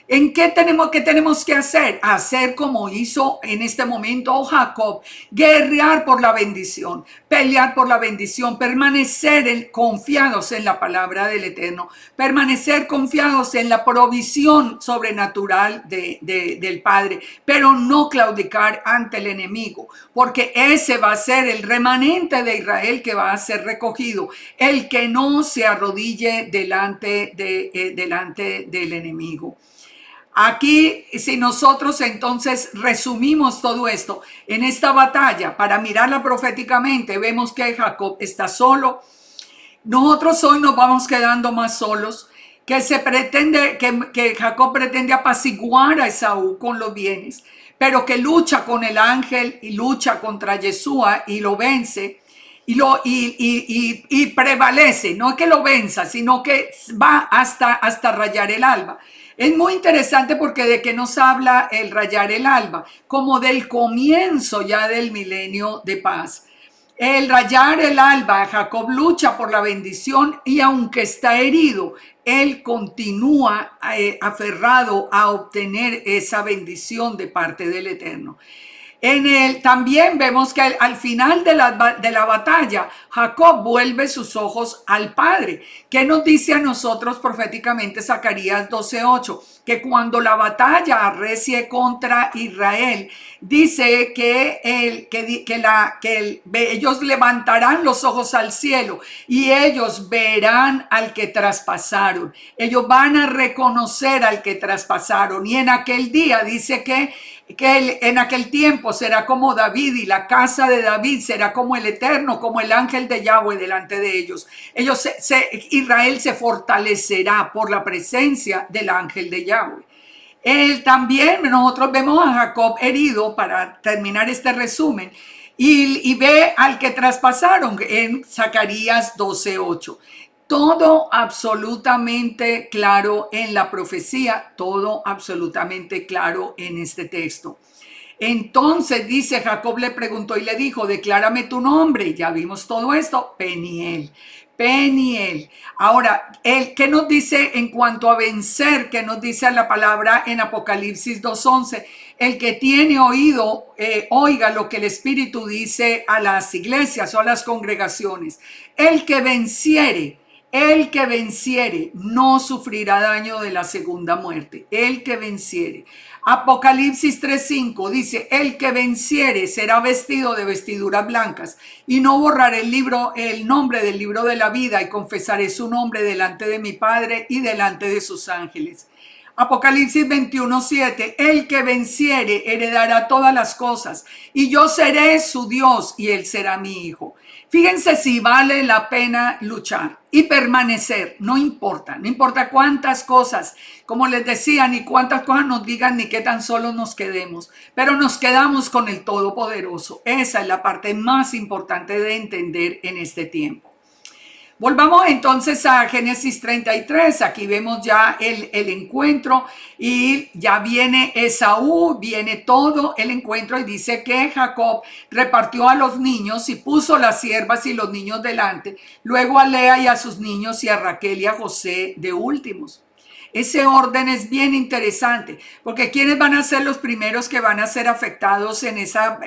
¿En qué tenemos que hacer? Hacer como hizo en este momento Jacob, guerrear por la bendición, pelear por la bendición, permanecer confiados en la palabra del Eterno, permanecer confiados en la provisión sobrenatural del Padre, pero no claudicar ante el enemigo, porque ese va a ser el remanente de Israel que va a ser recogido, el que no se arrodille delante del enemigo. Aquí, si nosotros entonces resumimos todo esto en esta batalla para mirarla proféticamente, vemos que Jacob está solo. Nosotros hoy nos vamos quedando más solos. que que Jacob pretende apaciguar a Esaú con los bienes, pero que lucha con el ángel y lucha contra Yeshua y lo vence y prevalece. No es que lo venza, sino que va hasta rayar el alba. Es muy interesante porque de qué nos habla el rayar el alba, como del comienzo ya del milenio de paz. El rayar el alba, Jacob lucha por la bendición y aunque está herido, él continúa aferrado a obtener esa bendición de parte del Eterno. También vemos que al final de la batalla, Jacob vuelve sus ojos al Padre. ¿Qué nos dice a nosotros proféticamente Zacarías 12:8? Que cuando la batalla arrecie contra Israel, dice ellos levantarán los ojos al cielo y ellos verán al que traspasaron. Ellos van a reconocer al que traspasaron. Y en aquel día dice que en aquel tiempo será como David y la casa de David será como el Eterno, como el ángel de Yahweh delante de ellos. Israel se fortalecerá por la presencia del ángel de Yahweh. También nosotros vemos a Jacob herido, para terminar este resumen, y ve al que traspasaron en Zacarías 12:8. Todo absolutamente claro en la profecía, todo absolutamente claro en este texto. Entonces dice, Jacob le preguntó y le dijo, declárame tu nombre. Ya vimos todo esto, Peniel. Peniel. Ahora, ¿qué nos dice en cuanto a vencer? ¿Qué nos dice la palabra en Apocalipsis 2:11? El que tiene oído, oiga lo que el Espíritu dice a las iglesias o a las congregaciones. El que venciere no sufrirá daño de la segunda muerte. El que venciere. Apocalipsis 3:5 dice, el que venciere será vestido de vestiduras blancas y no borraré el nombre del libro de la vida y confesaré su nombre delante de mi Padre y delante de sus ángeles. Apocalipsis 21:7, el que venciere heredará todas las cosas y yo seré su Dios y él será mi hijo. Fíjense si vale la pena luchar y permanecer, no importa cuántas cosas, como les decía, ni cuántas cosas nos digan, ni qué tan solos nos quedemos, pero nos quedamos con el Todopoderoso. Esa es la parte más importante de entender en este tiempo. Volvamos entonces a Génesis 33. Aquí vemos ya el encuentro y ya viene Esaú, viene todo el encuentro y dice que Jacob repartió a los niños y puso las siervas y los niños delante, luego a Lea y a sus niños y a Raquel y a José de últimos. Ese orden es bien interesante, porque ¿quiénes van a ser los primeros que van a ser afectados en esa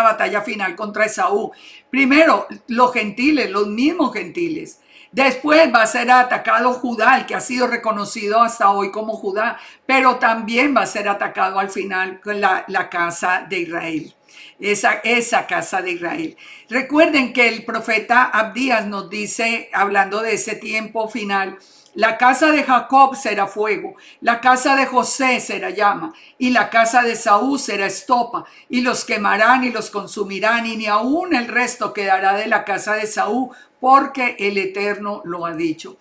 batalla final contra Esaú? Primero, los gentiles, los mismos gentiles. Después va a ser atacado Judá, el que ha sido reconocido hasta hoy como Judá, pero también va a ser atacado al final con la casa de Israel. Esa casa de Israel. Recuerden que el profeta Abdías nos dice, hablando de ese tiempo final, la casa de Jacob será fuego, la casa de José será llama, y la casa de Saúl será estopa, y los quemarán y los consumirán, y ni aún el resto quedará de la casa de Saúl, porque el Eterno lo ha dicho.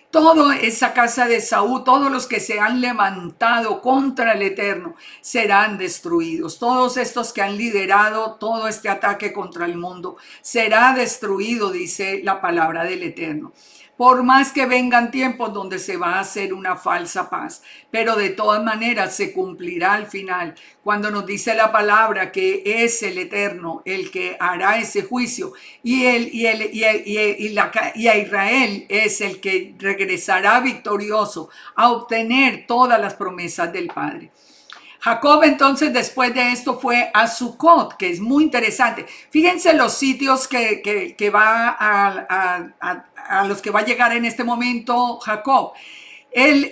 Toda esa casa de Saúl, todos los que se han levantado contra el Eterno serán destruidos. Todos estos que han liderado todo este ataque contra el mundo será destruido, dice la palabra del Eterno. Por más que vengan tiempos donde se va a hacer una falsa paz, pero de todas maneras se cumplirá al final, cuando nos dice la palabra que es el Eterno el que hará ese juicio y a Israel es el que regresará victorioso a obtener todas las promesas del Padre. Jacob entonces después de esto fue a Sucot, que es muy interesante. Fíjense los sitios que va a los que va a llegar en este momento Jacob.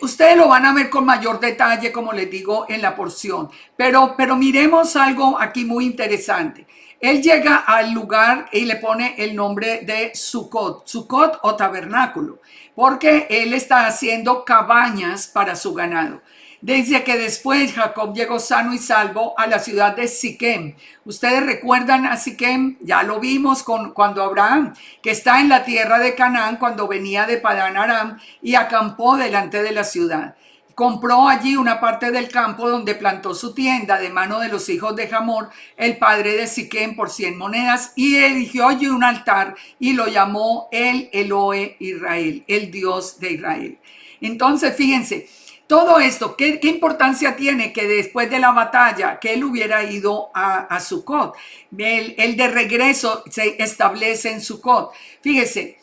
Ustedes lo van a ver con mayor detalle, como les digo, en la porción. Pero miremos algo aquí muy interesante. Él llega al lugar y le pone el nombre de Sucot o tabernáculo, porque él está haciendo cabañas para su ganado. Dice que después Jacob llegó sano y salvo a la ciudad de Siquem. Ustedes recuerdan a Siquem, ya lo vimos cuando Abraham, que está en la tierra de Canaán, cuando venía de Padán Aram y acampó delante de la ciudad. Compró allí una parte del campo donde plantó su tienda de mano de los hijos de Hamor, el padre de Siquem, por 100 monedas, y erigió allí un altar y lo llamó el Elohe Israel, el Dios de Israel. Entonces, fíjense, todo esto, ¿qué importancia tiene que después de la batalla, que él hubiera ido a Sucot? El de regreso se establece en Sucot. Fíjese,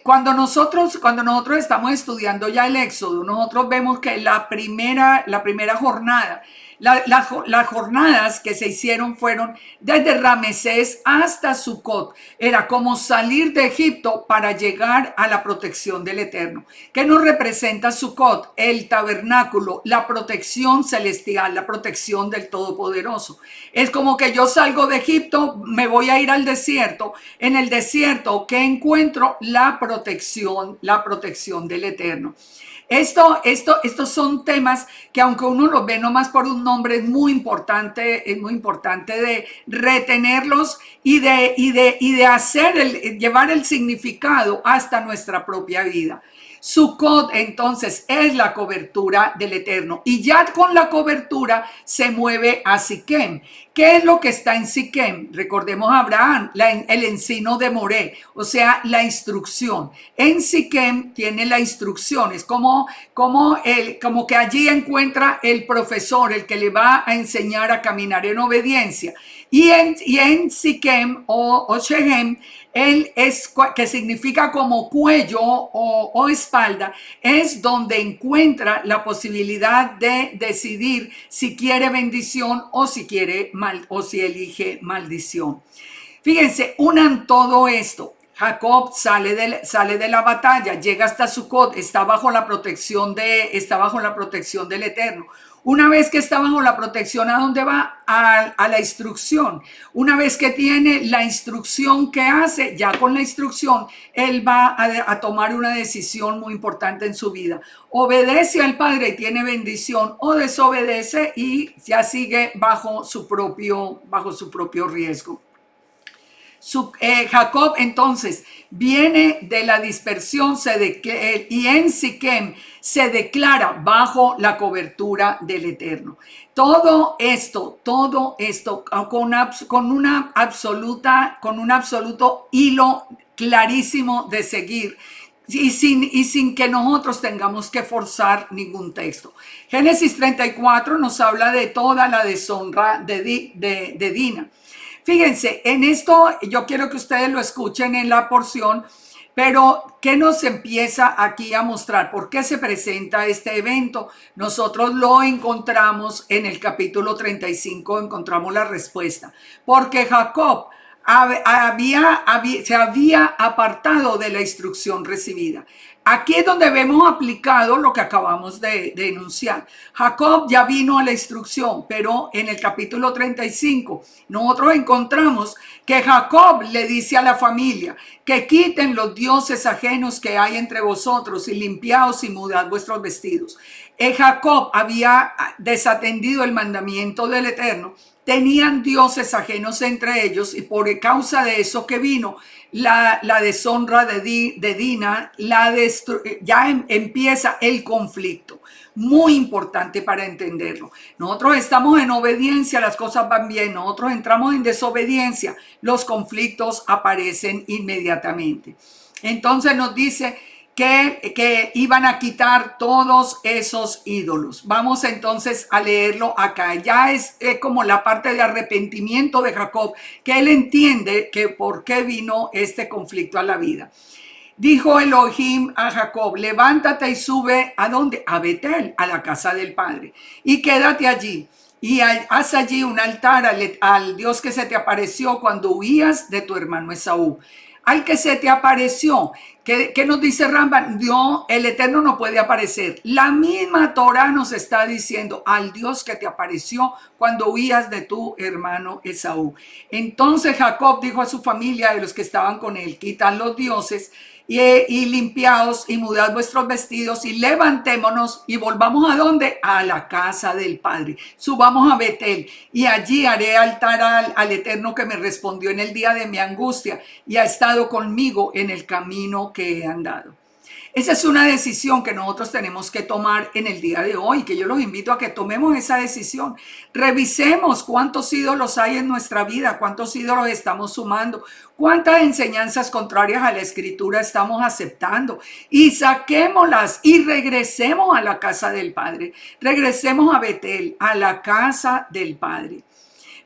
cuando nosotros estamos estudiando ya el Éxodo, nosotros vemos que la primera jornada, las jornadas que se hicieron fueron desde Ramesés hasta Sucot. Era como salir de Egipto para llegar a la protección del Eterno. ¿Qué nos representa Sucot? El tabernáculo, la protección celestial, la protección del Todopoderoso. Es como que yo salgo de Egipto, me voy a ir al desierto. En el desierto, ¿qué encuentro? La protección del Eterno. Estos son temas que aunque uno los ve nomás por un nombre, es muy importante de retenerlos y de hacer llevar el significado hasta nuestra propia vida. Sucot entonces es la cobertura del Eterno y ya con la cobertura se mueve a Siquem. ¿Qué es lo que está en Siquem? Recordemos a Abraham, el encino de Moré, o sea, la instrucción. En Siquem tiene la instrucción, es como que allí encuentra el profesor, el que le va a enseñar a caminar en obediencia. Y en Siquem o Shechem, que significa como cuello o espalda, es donde encuentra la posibilidad de decidir si quiere bendición o si elige maldición. Fíjense, unan todo esto. Jacob sale de la batalla, llega hasta Sucot, está bajo la protección del Eterno. Una vez que está bajo la protección, ¿a dónde va? A la instrucción. Una vez que tiene la instrucción, ¿qué hace? Ya con la instrucción, él va a tomar una decisión muy importante en su vida. Obedece al Padre y tiene bendición, o desobedece y ya sigue bajo su propio riesgo. Jacob entonces viene de la dispersión y en Siquem se declara bajo la cobertura del Eterno. Todo esto con un absoluto hilo clarísimo de seguir. Y sin que nosotros tengamos que forzar ningún texto. Génesis 34 nos habla de toda la deshonra de Dina. Fíjense, en esto yo quiero que ustedes lo escuchen en la porción, pero ¿qué nos empieza aquí a mostrar? ¿Por qué se presenta este evento? Nosotros lo encontramos en el capítulo 35, encontramos la respuesta. Porque Jacob se había apartado de la instrucción recibida. Aquí es donde vemos aplicado lo que acabamos de enunciar. Jacob ya vino a la instrucción, pero en el capítulo 35 nosotros encontramos que Jacob le dice a la familia que quiten los dioses ajenos que hay entre vosotros y limpiaos y mudad vuestros vestidos. Jacob había desatendido el mandamiento del Eterno. Tenían dioses ajenos entre ellos y por causa de eso que vino la deshonra de Dina, empieza el conflicto. Muy importante para entenderlo. Nosotros estamos en obediencia, las cosas van bien. Nosotros entramos en desobediencia, los conflictos aparecen inmediatamente. Entonces nos dice que iban a quitar todos esos ídolos. Vamos entonces a leerlo acá. Ya es como la parte de arrepentimiento de Jacob, que él entiende que por qué vino este conflicto a la vida. Dijo Elohim a Jacob, levántate y sube, ¿a dónde? A Betel, a la casa del Padre, y quédate allí. Y haz allí un altar al Dios que se te apareció cuando huías de tu hermano Esaú. Al que se te apareció. ¿Qué nos dice Rambam? Dios, el Eterno no puede aparecer. La misma Torah nos está diciendo al Dios que te apareció cuando huías de tu hermano Esaú. Entonces Jacob dijo a su familia, de los que estaban con él, quitan los dioses y limpiaos y mudad vuestros vestidos y levantémonos y volvamos ¿a dónde? A la casa del Padre. Subamos a Betel y allí haré altar al Eterno que me respondió en el día de mi angustia y ha estado conmigo en el camino que he andado. Esa es una decisión que nosotros tenemos que tomar en el día de hoy, que yo los invito a que tomemos esa decisión. Revisemos cuántos ídolos hay en nuestra vida, cuántos ídolos estamos sumando, cuántas enseñanzas contrarias a la escritura estamos aceptando y saquémoslas y regresemos a la casa del Padre. Regresemos a Betel, a la casa del Padre.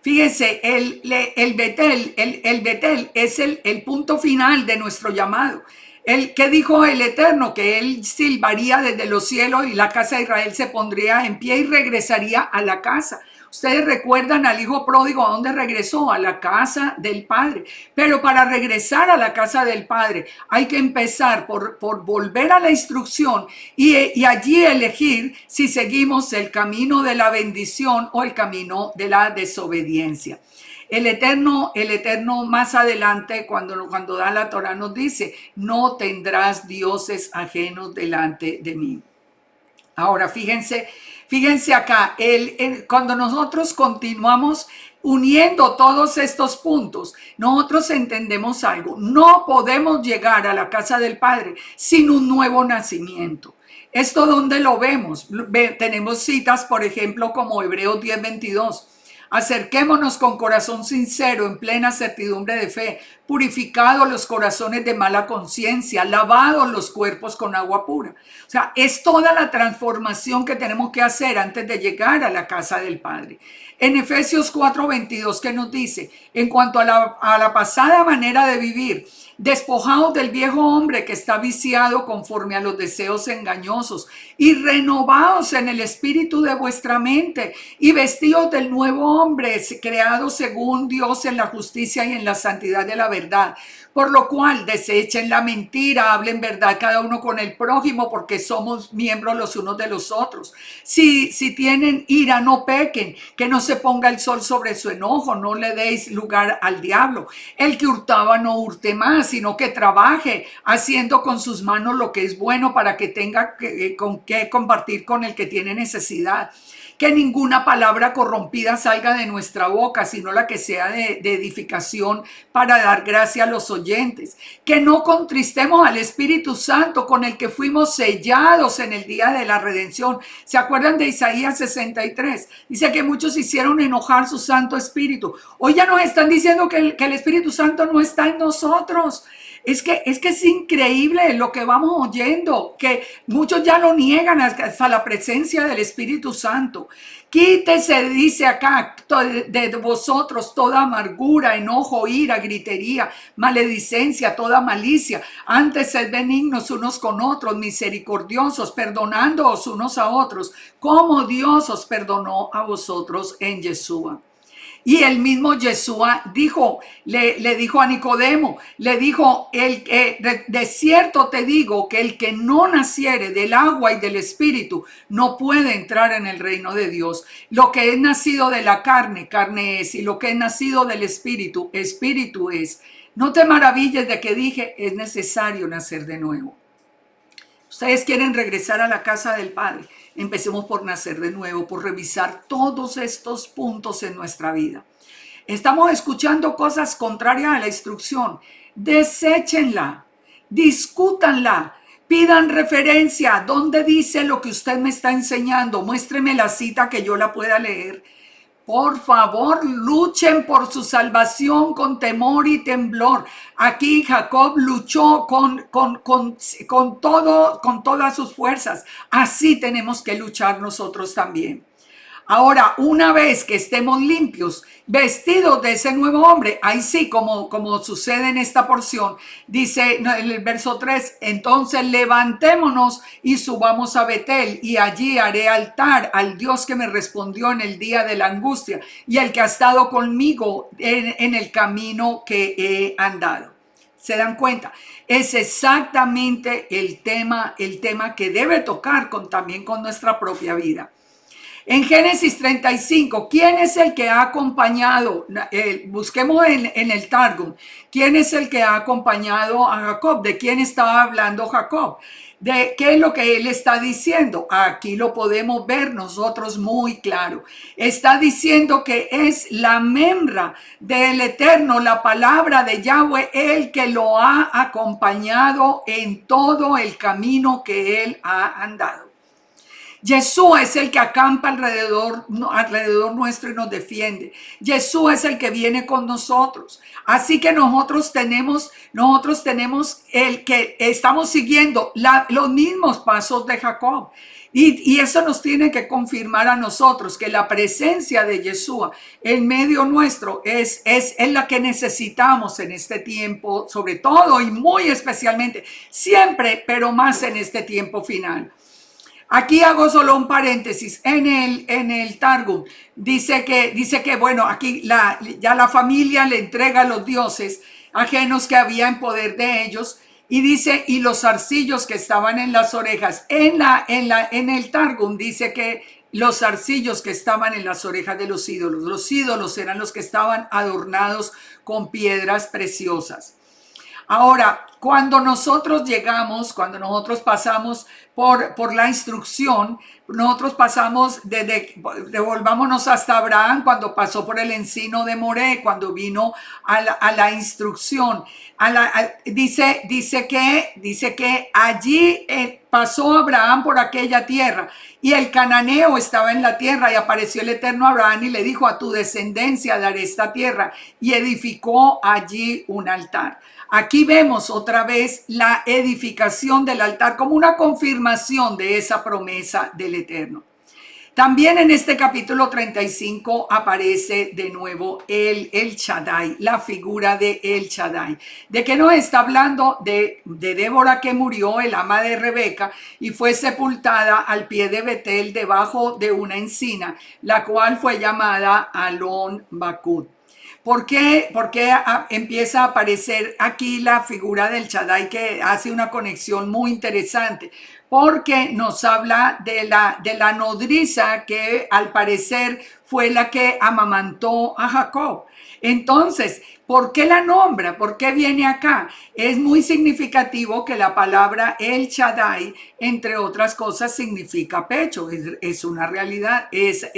Fíjense, el Betel es el punto final de nuestro llamado. ¿Qué dijo el Eterno? Que él silbaría desde los cielos y la casa de Israel se pondría en pie y regresaría a la casa. Ustedes recuerdan al hijo pródigo, ¿a dónde regresó? A la casa del Padre. Pero para regresar a la casa del Padre hay que empezar por volver a la instrucción y allí elegir si seguimos el camino de la bendición o el camino de la desobediencia. El Eterno más adelante, cuando da la Torah, nos dice, no tendrás dioses ajenos delante de mí. Ahora, fíjense acá, cuando nosotros continuamos uniendo todos estos puntos, nosotros entendemos algo. No podemos llegar a la casa del Padre sin un nuevo nacimiento. ¿Esto dónde lo vemos? Tenemos citas, por ejemplo, como Hebreos 10:22. Acerquémonos con corazón sincero, en plena certidumbre de fe, purificados los corazones de mala conciencia, lavados los cuerpos con agua pura. O sea, es toda la transformación que tenemos que hacer antes de llegar a la casa del Padre. En Efesios 4:22, ¿qué nos dice? En cuanto a la pasada manera de vivir, despojados del viejo hombre que está viciado conforme a los deseos engañosos y renovados en el espíritu de vuestra mente y vestidos del nuevo hombre creado según Dios en la justicia y en la santidad de la verdad. Por lo cual desechen la mentira, hablen verdad cada uno con el prójimo, porque somos miembros los unos de los otros. Si tienen ira, no pequen, que no se ponga el sol sobre su enojo, no le deis lugar al diablo. El que hurtaba no hurte más, sino que trabaje haciendo con sus manos lo que es bueno para que tenga con qué compartir con el que tiene necesidad. Que ninguna palabra corrompida salga de nuestra boca, sino la que sea de edificación para dar gracia a los oyentes. Que no contristemos al Espíritu Santo con el que fuimos sellados en el día de la redención. ¿Se acuerdan de Isaías 63? Dice que muchos hicieron enojar su Santo Espíritu. Hoy ya nos están diciendo que el Espíritu Santo no está en nosotros. Es que es increíble lo que vamos oyendo, que muchos ya lo niegan hasta la presencia del Espíritu Santo. Quítese, dice acá, de vosotros toda amargura, enojo, ira, gritería, maledicencia, toda malicia. Antes sed benignos unos con otros, misericordiosos, perdonándoos unos a otros, como Dios os perdonó a vosotros en Yeshua. Y el mismo Yeshua dijo, le dijo a Nicodemo, le dijo, de cierto te digo que el que no naciere del agua y del espíritu no puede entrar en el reino de Dios. Lo que es nacido de la carne, carne es, y lo que es nacido del espíritu, espíritu es. No te maravilles de que dije, es necesario nacer de nuevo. Ustedes quieren regresar a la casa del Padre. Empecemos por nacer de nuevo, por revisar todos estos puntos en nuestra vida. Estamos escuchando cosas contrarias a la instrucción. Deséchenla, discútanla, pidan referencia. ¿Dónde dice lo que usted me está enseñando? Muéstreme la cita que yo la pueda leer. Por favor, luchen por su salvación con temor y temblor. Aquí Jacob luchó con todas sus fuerzas. Así tenemos que luchar nosotros también. Ahora, una vez que estemos limpios, vestidos de ese nuevo hombre, ahí sí, como sucede en esta porción, dice en el verso 3, entonces levantémonos y subamos a Betel y allí haré altar al Dios que me respondió en el día de la angustia y el que ha estado conmigo en el camino que he andado. ¿Se dan cuenta? Es exactamente el tema que debe tocar también con nuestra propia vida. En Génesis 35, ¿quién es el que ha acompañado? Busquemos en el Targum. ¿Quién es el que ha acompañado a Jacob? ¿De quién estaba hablando Jacob? ¿De qué es lo que él está diciendo? Aquí lo podemos ver nosotros muy claro. Está diciendo que es la membra del Eterno, la palabra de Yahweh, el que lo ha acompañado en todo el camino que él ha andado. Yeshua es el que acampa alrededor nuestro y nos defiende. Yeshua es el que viene con nosotros. Así que nosotros tenemos el que estamos siguiendo los mismos pasos de Jacob. Y eso nos tiene que confirmar a nosotros que la presencia de Yeshua en medio nuestro es la que necesitamos en este tiempo, sobre todo y muy especialmente, siempre, pero más en este tiempo final. Aquí hago solo un paréntesis. En el Targum dice que bueno, aquí ya la familia le entrega a los dioses ajenos que había en poder de ellos. Y dice, y los zarcillos que estaban en las orejas. En el Targum dice que los zarcillos que estaban en las orejas de los ídolos eran los que estaban adornados con piedras preciosas. Ahora, cuando nosotros pasamos por la instrucción, nosotros pasamos devolvámonos hasta Abraham cuando pasó por el encino de Moré, cuando vino a la instrucción. Dice que allí pasó Abraham por aquella tierra y el cananeo estaba en la tierra y apareció el Eterno a Abraham y le dijo: a tu descendencia daré esta tierra, y edificó allí un altar. Aquí vemos otra vez la edificación del altar como una confirmación de esa promesa del Eterno. También en este capítulo 35 aparece de nuevo el Shaddai, la figura de El Shaddai. ¿De qué nos está hablando? De Débora, que murió, el ama de Rebeca, y fue sepultada al pie de Betel debajo de una encina, la cual fue llamada Alon Bakut. ¿Por qué empieza a aparecer aquí la figura del Shaddai, que hace una conexión muy interesante? Porque nos habla de la nodriza que al parecer fue la que amamantó a Jacob. Entonces, ¿por qué la nombra? ¿Por qué viene acá? Es muy significativo que la palabra El Shaddai, entre otras cosas, significa pecho. Es una realidad, es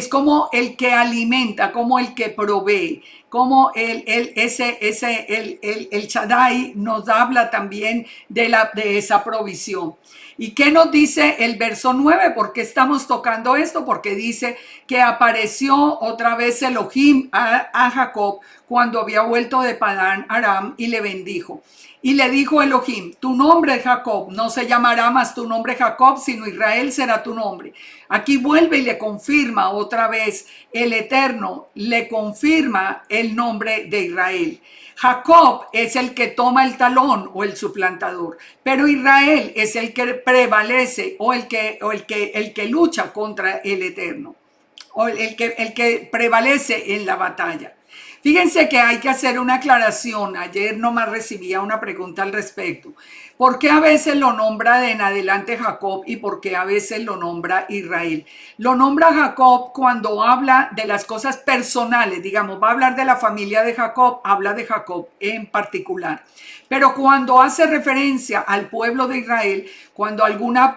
como el que alimenta, como el que provee, como el Shaddai nos habla también de esa provisión. ¿Y qué nos dice el verso 9? ¿Por qué estamos tocando esto? Porque dice que apareció otra vez Elohim a Jacob cuando había vuelto de Padán Aram y le bendijo. Y le dijo Elohim: tu nombre Jacob, no se llamará más tu nombre Jacob, sino Israel será tu nombre. Aquí vuelve y le confirma otra vez el Eterno, le confirma el nombre de Israel. Jacob es el que toma el talón o el suplantador, pero Israel es el que prevalece o el que lucha contra el Eterno, o el que prevalece en la batalla. Fíjense que hay que hacer una aclaración. Ayer nomás recibía una pregunta al respecto. ¿Por qué a veces lo nombra de en adelante Jacob y por qué a veces lo nombra Israel? Lo nombra Jacob cuando habla de las cosas personales, digamos, va a hablar de la familia de Jacob, habla de Jacob en particular. Pero cuando hace referencia al pueblo de Israel, cuando alguna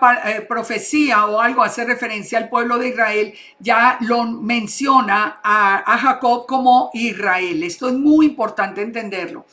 profecía o algo hace referencia al pueblo de Israel, ya lo menciona a Jacob como Israel. Esto es muy importante entenderlo.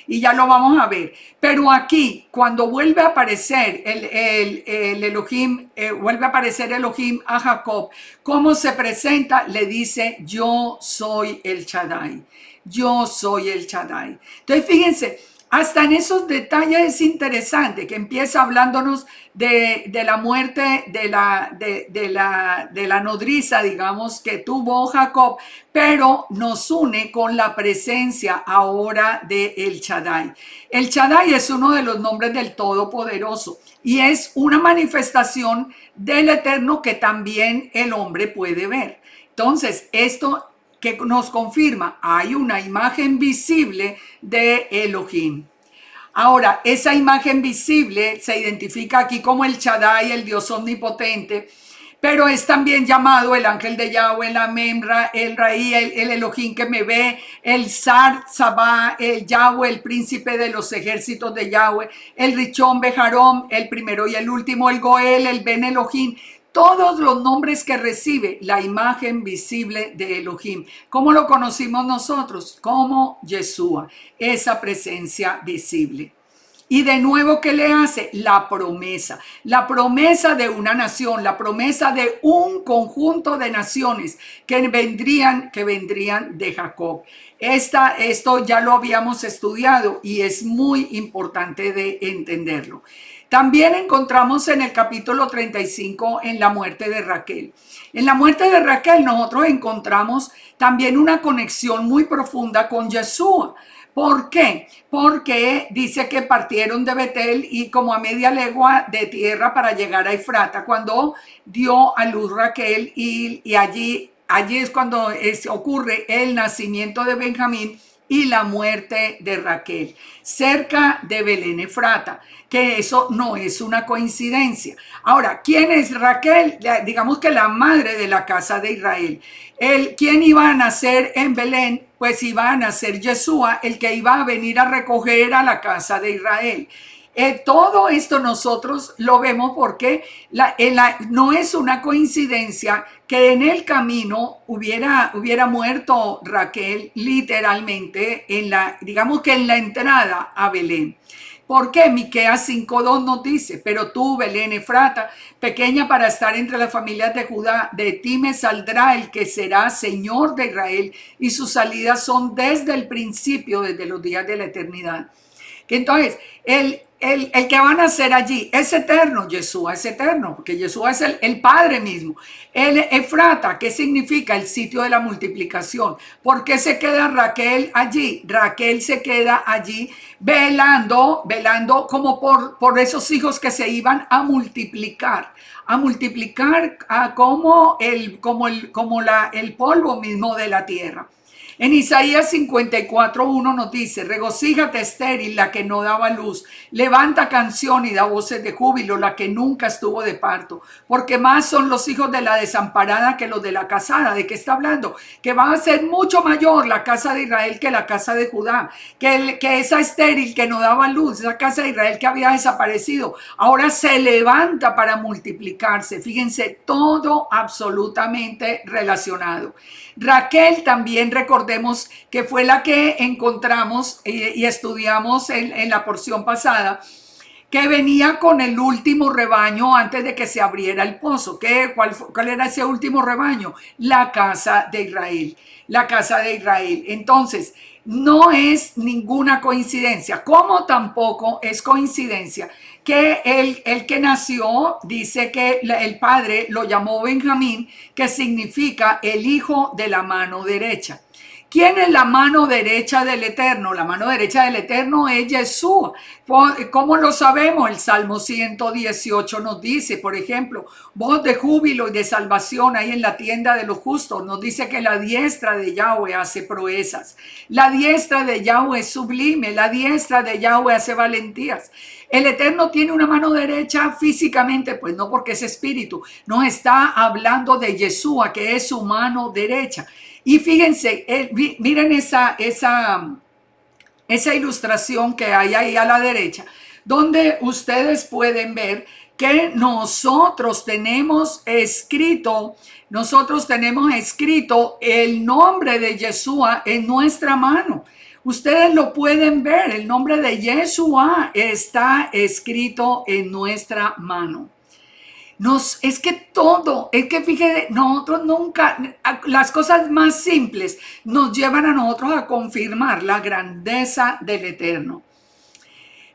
Y ya lo vamos a ver. Pero aquí, cuando vuelve a aparecer el Elohim, vuelve a aparecer Elohim a Jacob, ¿cómo se presenta? Le dice: yo soy el Shaddai. Yo soy el Shaddai. Entonces, fíjense, hasta en esos detalles es interesante que empieza hablándonos de la muerte de la nodriza, digamos, que tuvo Jacob, pero nos une con la presencia ahora de El Shaddai. El Shaddai es uno de los nombres del Todopoderoso y es una manifestación del Eterno que también el hombre puede ver. Entonces, esto que nos confirma, hay una imagen visible de Elohim. Ahora, esa imagen visible se identifica aquí como el Shaddai, el Dios omnipotente, pero es también llamado el ángel de Yahweh, la Memra, el Raí, el Elohim que me ve, el Sar Sabá, el Yahweh, el príncipe de los ejércitos de Yahweh, el Richón Bejarón, el primero y el último, el Goel, el Ben Elohim. Todos los nombres que recibe la imagen visible de Elohim. ¿Cómo lo conocimos nosotros? Como Yeshua, esa presencia visible. Y de nuevo, ¿qué le hace? La promesa de una nación, la promesa de un conjunto de naciones que vendrían de Jacob. Esto ya lo habíamos estudiado y es muy importante de entenderlo. También encontramos en el capítulo 35 en la muerte de Raquel. En la muerte de Raquel nosotros encontramos también una conexión muy profunda con Yeshua. ¿Por qué? Porque dice que partieron de Betel y como a media legua de tierra para llegar a Efrata, cuando dio a luz Raquel y allí es cuando ocurre el nacimiento de Benjamín y la muerte de Raquel, cerca de Belén Efrata, que eso no es una coincidencia. Ahora, ¿quién es Raquel? Digamos que la madre de la casa de Israel. ¿Quién iba a nacer en Belén? Pues iba a nacer Yeshua, el que iba a venir a recoger a la casa de Israel. Todo esto nosotros lo vemos porque no es una coincidencia que en el camino hubiera muerto Raquel literalmente digamos que en la entrada a Belén. Porque Miqueas 5:2 nos dice, pero tú, Belén Efrata, pequeña para estar entre las familias de Judá, de ti me saldrá el que será Señor de Israel, y sus salidas son desde el principio, desde los días de la eternidad. Entonces, el que van a hacer allí es eterno, Yeshua es eterno, porque Yeshua es el Padre mismo. El Efrata, ¿qué significa? El sitio de la multiplicación. ¿Por qué se queda Raquel allí? Raquel se queda allí velando como por esos hijos que se iban a multiplicar como el polvo mismo de la tierra. En Isaías 54:1 nos dice, regocíjate estéril, la que no daba luz, levanta canción y da voces de júbilo, la que nunca estuvo de parto, porque más son los hijos de la desamparada que los de la casada. ¿De qué está hablando? Que va a ser mucho mayor la casa de Israel que la casa de Judá, que esa estéril que no daba luz, esa casa de Israel que había desaparecido, ahora se levanta para multiplicarse. Fíjense, todo absolutamente relacionado. Raquel también recordemos que fue la que encontramos y estudiamos en la porción pasada, que venía con el último rebaño antes de que se abriera el pozo. ¿Cuál era ese último rebaño? La casa de Israel. La casa de Israel. Entonces, no es ninguna coincidencia, como tampoco es coincidencia que el que nació, dice que el padre lo llamó Benjamín, que significa el hijo de la mano derecha. ¿Quién es la mano derecha del Eterno? La mano derecha del Eterno es Yeshua. ¿Cómo lo sabemos? El Salmo 118 nos dice, por ejemplo, voz de júbilo y de salvación hay en la tienda de los justos. Nos dice que la diestra de Yahweh hace proezas. La diestra de Yahweh es sublime. La diestra de Yahweh hace valentías. El Eterno tiene una mano derecha físicamente, pues no, porque es espíritu. Nos está hablando de Yeshua, que es su mano derecha. Y fíjense, miren esa ilustración que hay ahí a la derecha, donde ustedes pueden ver que nosotros tenemos escrito el nombre de Yeshua en nuestra mano. Ustedes lo pueden ver, el nombre de Yeshua está escrito en nuestra mano. Es que fíjate, nosotros nunca, las cosas más simples nos llevan a nosotros a confirmar la grandeza del Eterno.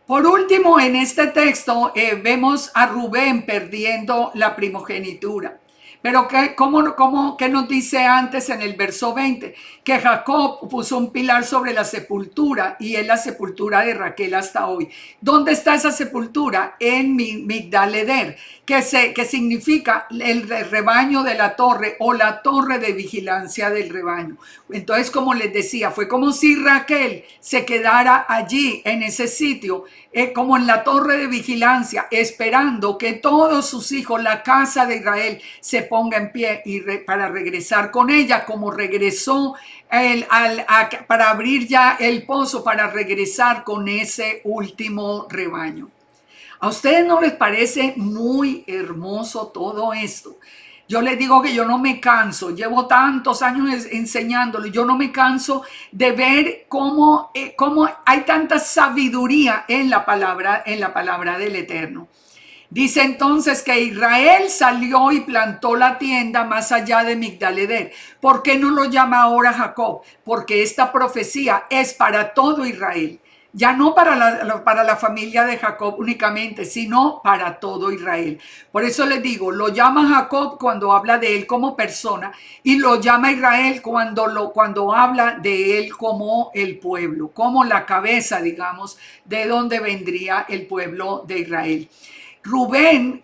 Por último, en este texto vemos a Rubén perdiendo la primogenitura. Pero ¿qué nos dice antes en el verso 20? Que Jacob puso un pilar sobre la sepultura y es la sepultura de Raquel hasta hoy. ¿Dónde está esa sepultura? En Migdal-eder, que significa el rebaño de la torre o la torre de vigilancia del rebaño. Entonces, como les decía, fue como si Raquel se quedara allí en ese sitio, como en la torre de vigilancia, esperando que todos sus hijos, la casa de Israel, se ponga en pie para regresar con ella, como regresó para abrir ya el pozo, para regresar con ese último rebaño. ¿A ustedes no les parece muy hermoso todo esto? Yo les digo que yo no me canso, llevo tantos años enseñándolo, yo no me canso de ver cómo hay tanta sabiduría en la palabra del Eterno. Dice entonces que Israel salió y plantó la tienda más allá de Migdal-eder. ¿Por qué no lo llama ahora Jacob? Porque esta profecía es para todo Israel. Ya no para la familia de Jacob únicamente, sino para todo Israel. Por eso les digo, lo llama Jacob cuando habla de él como persona y lo llama Israel cuando habla de él como el pueblo, como la cabeza, digamos, de donde vendría el pueblo de Israel. Rubén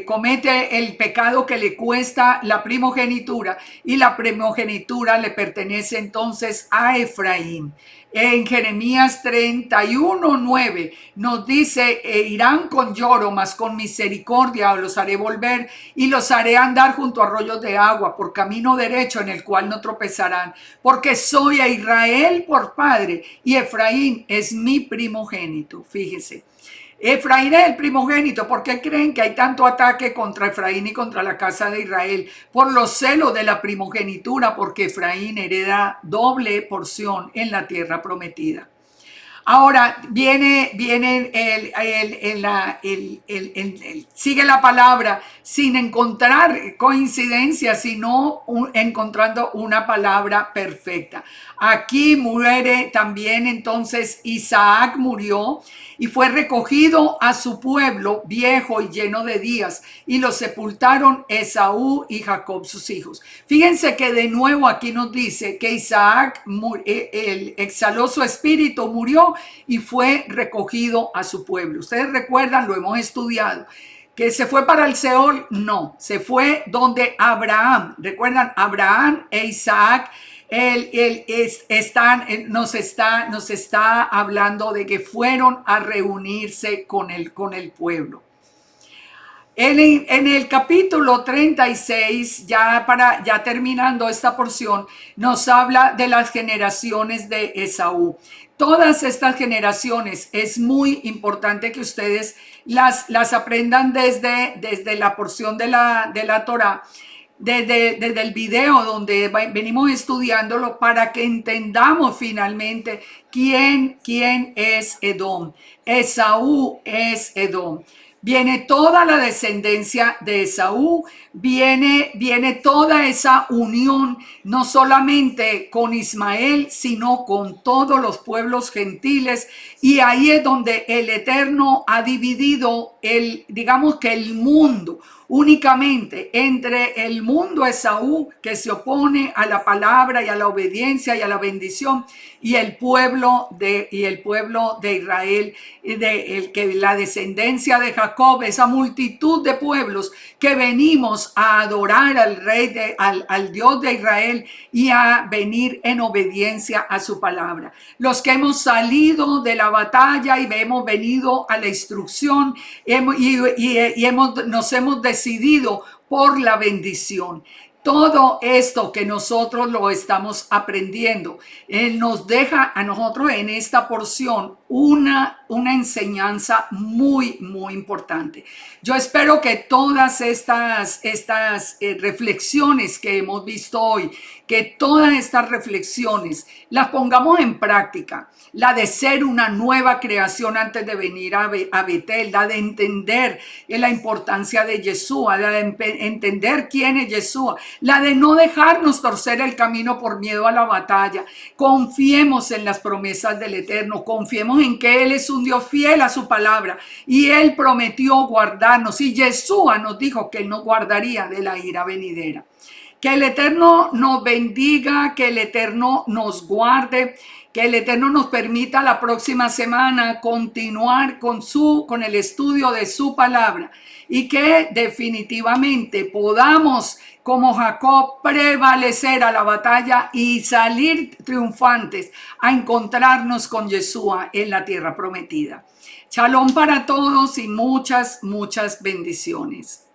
comete el pecado que le cuesta la primogenitura y la primogenitura le pertenece entonces a Efraín. En Jeremías 31:9 nos dice, irán con lloro, mas con misericordia los haré volver y los haré andar junto a arroyos de agua por camino derecho en el cual no tropezarán, porque soy a Israel por padre y Efraín es mi primogénito. Fíjese. Efraín es el primogénito. ¿Por qué creen que hay tanto ataque contra Efraín y contra la casa de Israel? Por los celos de la primogenitura, porque Efraín hereda doble porción en la tierra prometida. Ahora sigue la palabra sin encontrar coincidencias, sino encontrando una palabra perfecta. Aquí muere también entonces Isaac murió y fue recogido a su pueblo viejo y lleno de días y lo sepultaron Esaú y Jacob sus hijos. Fíjense que de nuevo aquí nos dice que Isaac exhaló su espíritu, murió y fue recogido a su pueblo. Ustedes recuerdan, lo hemos estudiado. ¿Que se fue para el Seol? No, se fue donde Abraham. ¿Recuerdan? Abraham e Isaac nos está hablando de que fueron a reunirse con el pueblo. En el capítulo 36, ya terminando esta porción, nos habla de las generaciones de Esaú. Todas estas generaciones es muy importante que ustedes las aprendan desde la porción de la Torá, desde el video donde venimos estudiándolo para que entendamos finalmente quién es Edom. Esaú es Edom. Viene toda la descendencia de Esaú, viene toda esa unión, no solamente con Ismael, sino con todos los pueblos gentiles. Y ahí es donde el Eterno ha dividido digamos que el mundo únicamente entre el mundo Esaú, que se opone a la palabra y a la obediencia y a la bendición, y el pueblo de Israel, la descendencia de Jacob, esa multitud de pueblos que venimos a adorar al Dios de Israel y a venir en obediencia a su palabra. Los que hemos salido de la batalla y hemos venido a la instrucción nos hemos decidido por la bendición. Todo esto que nosotros lo estamos aprendiendo, Él nos deja a nosotros en esta porción una enseñanza muy, muy importante. Yo espero que todas estas reflexiones que hemos visto hoy, que todas estas reflexiones las pongamos en práctica. La de ser una nueva creación antes de venir a Betel, la de entender la importancia de Yeshua, la de entender quién es Yeshua, la de no dejarnos torcer el camino por miedo a la batalla. Confiemos en las promesas del Eterno, confiemos en que Él es un un Dios fiel a su palabra y Él prometió guardarnos y Yeshua nos dijo que Él nos guardaría de la ira venidera. Que el Eterno nos bendiga, que el Eterno nos guarde, que el Eterno nos permita la próxima semana continuar con el estudio de su palabra y que definitivamente podamos, como Jacob, prevalecer a la batalla y salir triunfantes a encontrarnos con Yeshua en la tierra prometida. Shalom para todos y muchas bendiciones.